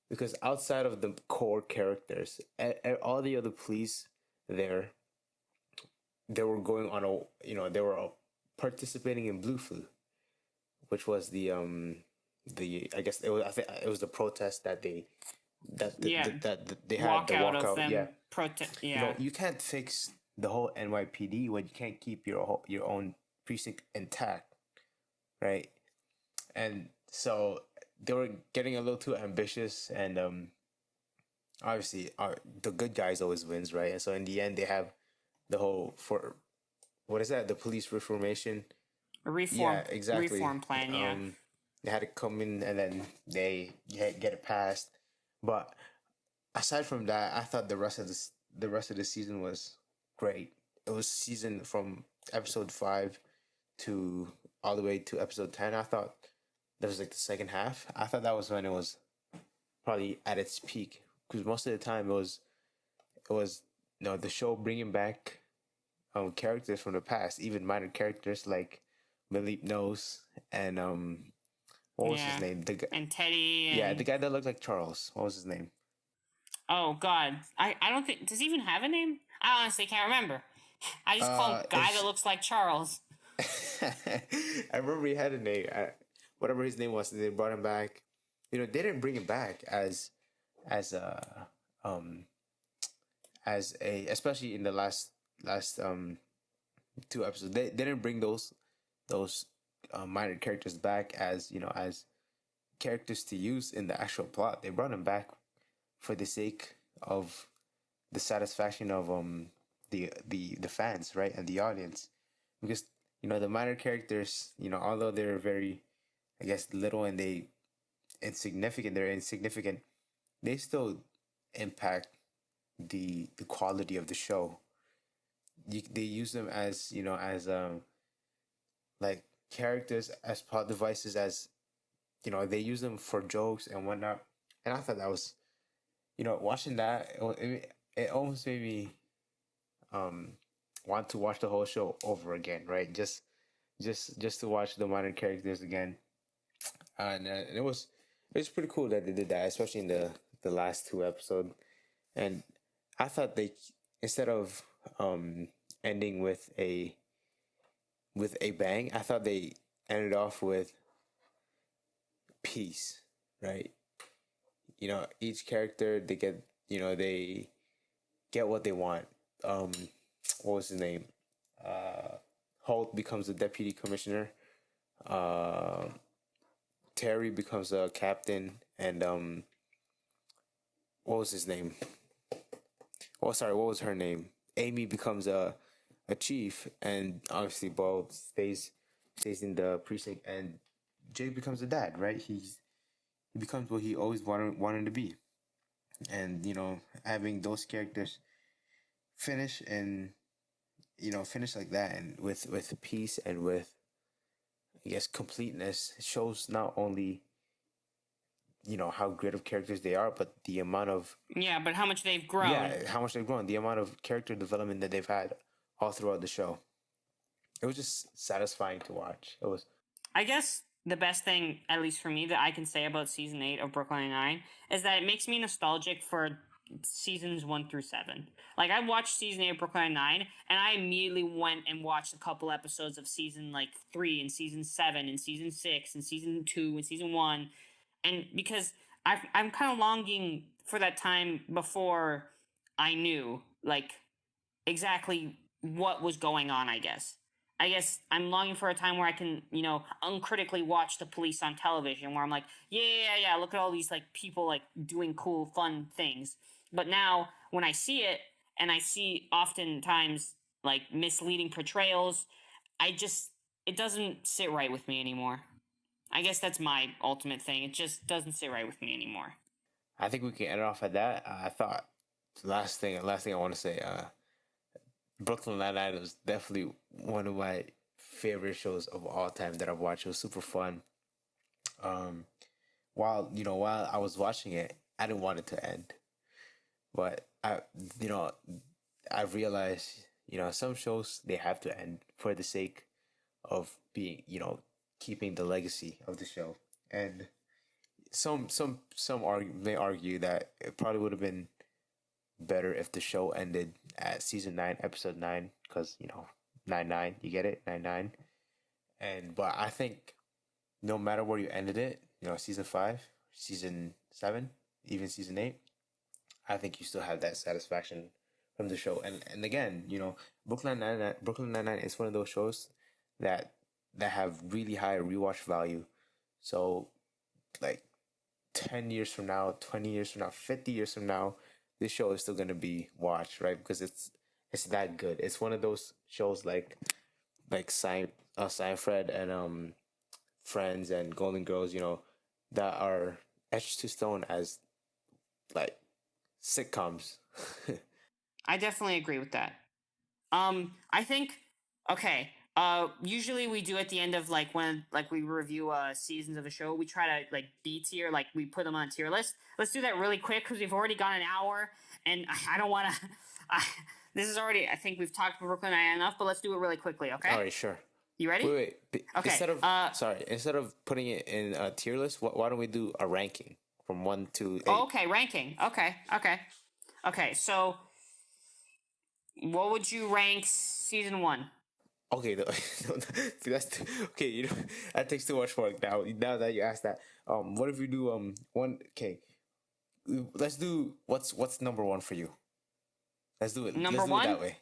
Because outside of the core characters, all the other police there, they were going on they were participating in Blue Flu, which was the I guess I think it was the protest that they had the walkout. Yeah, protest. Yeah, you can't fix the whole NYPD when you can't keep your own precinct intact, right? And so they were getting a little too ambitious, and obviously the good guys always wins, right? And so in the end, they have the whole what is that? The police reformation. Reform. Yeah, exactly. Reform plan. Yeah. They had to come in and then they get it passed. But aside from that, I thought the rest of the season was great. It was season from episode 5 to all the way to episode 10. I thought that was like the second half. I thought that was when it was probably at its peak, because most of the time it was the show bringing back characters from the past, even minor characters like Malik Nose and what was his name? And Teddy. Yeah, the guy that looked like Charles. What was his name? Oh God, I don't think, does he even have a name? I honestly can't remember. I just call him guy that looks like Charles. I remember he had a name. Whatever his name was, they brought him back. They didn't bring him back as um as a, especially in the last 2 episodes, they didn't bring those minor characters back as, as characters to use in the actual plot. They brought them back for the sake of the satisfaction of the fans, right, and the audience, because the minor characters, although they're very, I guess, little and they're insignificant, they still impact the quality of the show. They use them as, as like characters, as plot devices, as they use them for jokes and whatnot. And I thought that was, watching that, it almost made me um want to watch the whole show over again, right? Just to watch the minor characters again. And it was pretty cool that they did that, especially in the last 2 episodes. And I thought they, instead of ending with a bang, I thought they ended off with peace, right? Each character, they get what they want. What was his name? Holt becomes a deputy commissioner. Uh, Terry becomes a captain, and what was his name? Oh, sorry, what was her name? Amy becomes a chief, and obviously Bo stays in the precinct, and Jay becomes a dad, right? He becomes what he always wanted to be, and having those characters finish and finish like that, and with peace and with, I guess, completeness, shows not only how great of characters they are, but the amount of, Yeah, but how much they've grown. yeah, how much they've grown, the amount of character development that they've had all throughout the show. It was just satisfying to watch. It was. I guess the best thing, at least for me, that I can say about season 8 of Brooklyn Nine-Nine is that it makes me nostalgic for seasons 1 through 7. Like, I watched season 8 of Brooklyn Nine-Nine, and I immediately went and watched a couple episodes of season 3 and season 7 and season 6 and season 2 and season 1, and because I'm kind of longing for that time before I knew exactly what was going on. I guess I'm longing for a time where I can, uncritically watch the police on television, where I'm like, yeah, look at all these people doing cool, fun things. But now when I see it, and I see oftentimes misleading portrayals, it doesn't sit right with me anymore. I guess that's my ultimate thing. It just doesn't sit right with me anymore. I think we can end it off at that. I thought last thing I want to say. Brooklyn Nine-Nine was definitely one of my favorite shows of all time that I've watched. It was super fun. Um, while I was watching it, I didn't want it to end, but you know, I realized, some shows, they have to end for the sake of being, keeping the legacy of the show. And may argue that it probably would have been better if the show ended at season 9, episode 9, because 9-9, you get it, 9-9. And but I think no matter where you ended it, season 5, season 7, even season 8, I think you still have that satisfaction from the show. And again, Brooklyn Nine Nine is one of those shows that have really high rewatch value. So, like, 10 years from now, 20 years from now, 50 years from now, this show is still gonna be watched, right? Because it's that good. It's one of those shows like Seinfeld and Friends and Golden Girls, that are etched to stone as like sitcoms. I definitely agree with that. I think, okay. Usually we do at the end of when we review seasons of a show, we try to B tier, we put them on a tier list. Let's do that really quick because we've already gone an hour, and I don't want to. This is already. I think we've talked about Brooklyn Nine enough, but let's do it really quickly. Okay. All right, sure. You ready? Wait. Okay. Instead of putting it in a tier list, why don't we do a ranking from 1 to 8? Oh, okay, ranking. Okay. So, what would you rank season 1? Okay, okay. That takes too much work now. Now that you asked that, what if we do one? Okay, let's do what's number one for you. Let's do it. Number let's do one? it that way.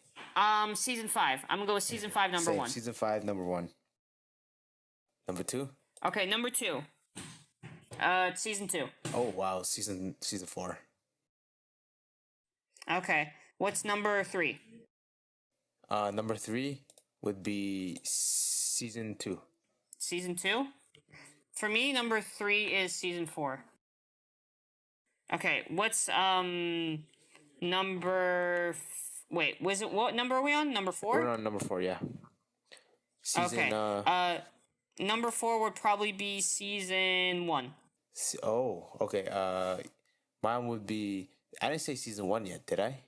Season 5. I'm gonna go with season 5, number Same, 1. Season 5, number 1. Number 2. Okay, number 2. Season 2. Oh wow, season 4. Okay, what's number 3? Number 3 would be season 2. Season 2? For me, number 3 is season 4. Okay, what's wait, was it what number are we on? Number 4? We're on number 4, yeah. Okay. Number 4 would probably be season 1. Oh, okay. Mine would be. I didn't say season 1 yet, did I?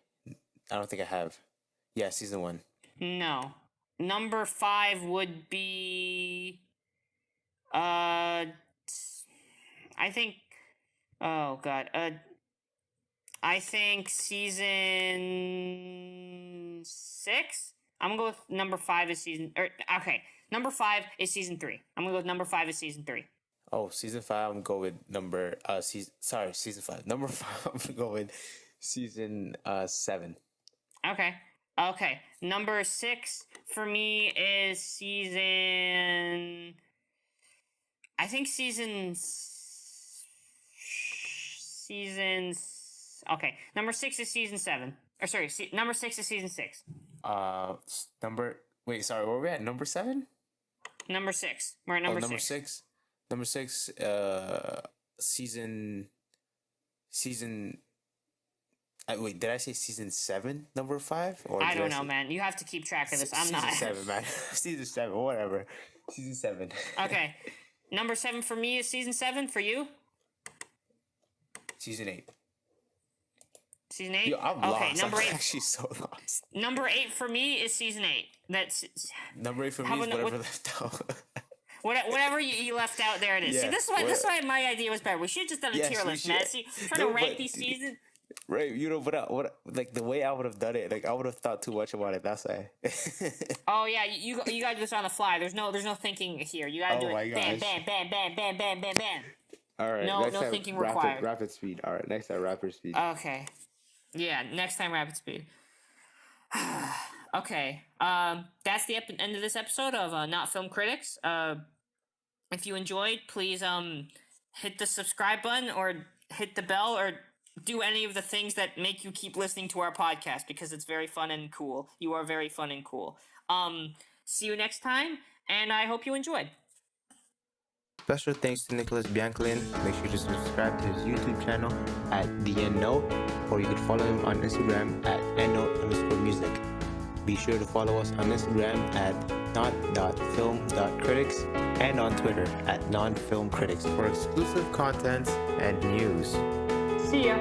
I don't think I have. Yeah, season 1. No. Number 5 would be. I think. Oh God. I think season 6. I'm gonna go with number 5 is season. Okay, number 5 is season 3. I'm gonna go with number 5 is season 3. Oh, season 5. I'm gonna go with number. Season 5. Number 5. I'm gonna go with season 7. Okay. Okay. Number 6 for me is season. I think Okay. Number 6 is season 7. Or sorry, number 6 is season 6. Wait, sorry. Where were we at? Number 7. Number 6. We're at number 6. Number 6. Number 6. Season. Wait, did I say season 7? Number 5? Or I don't know, man. You have to keep track of this. I'm not. Season 7, man. Season 7, whatever. Season 7. Okay. Number 7 for me is season 7. For you? Season 8. Season 8? Yo, I'm okay, lost. number I'm 8. actually so lost. Number 8 for me is season 8. That's number 8 for me is whatever left out. Whatever you left out, there it is. Yeah, See, this is why my idea was better. We should have just done a tier list, man. See, trying to rank these seasons. Right, what like the way I would have done it, like I would have thought too much about it. That's why. Oh yeah, you gotta do this on the fly. There's no thinking here. You gotta do it. Bam, bam, bam, bam, bam, bam, bam, bam. All right. No thinking required. Rapid speed. All right. Next time, rapid speed. Okay. Yeah. Next time, rapid speed. Okay. That's the end of this episode of Not Film Critics. If you enjoyed, please hit the subscribe button or hit the bell or do any of the things that make you keep listening to our podcast because it's very fun and cool. You are very fun and cool. See you next time, and I hope you enjoyed. Special thanks to Nicholas Biancalin. Make sure to subscribe to his YouTube channel at The End Note, or you can follow him on Instagram at endnote_music. Be sure to follow us on Instagram at not.film.critics and on Twitter at nonfilmcritics for exclusive content and news. See ya.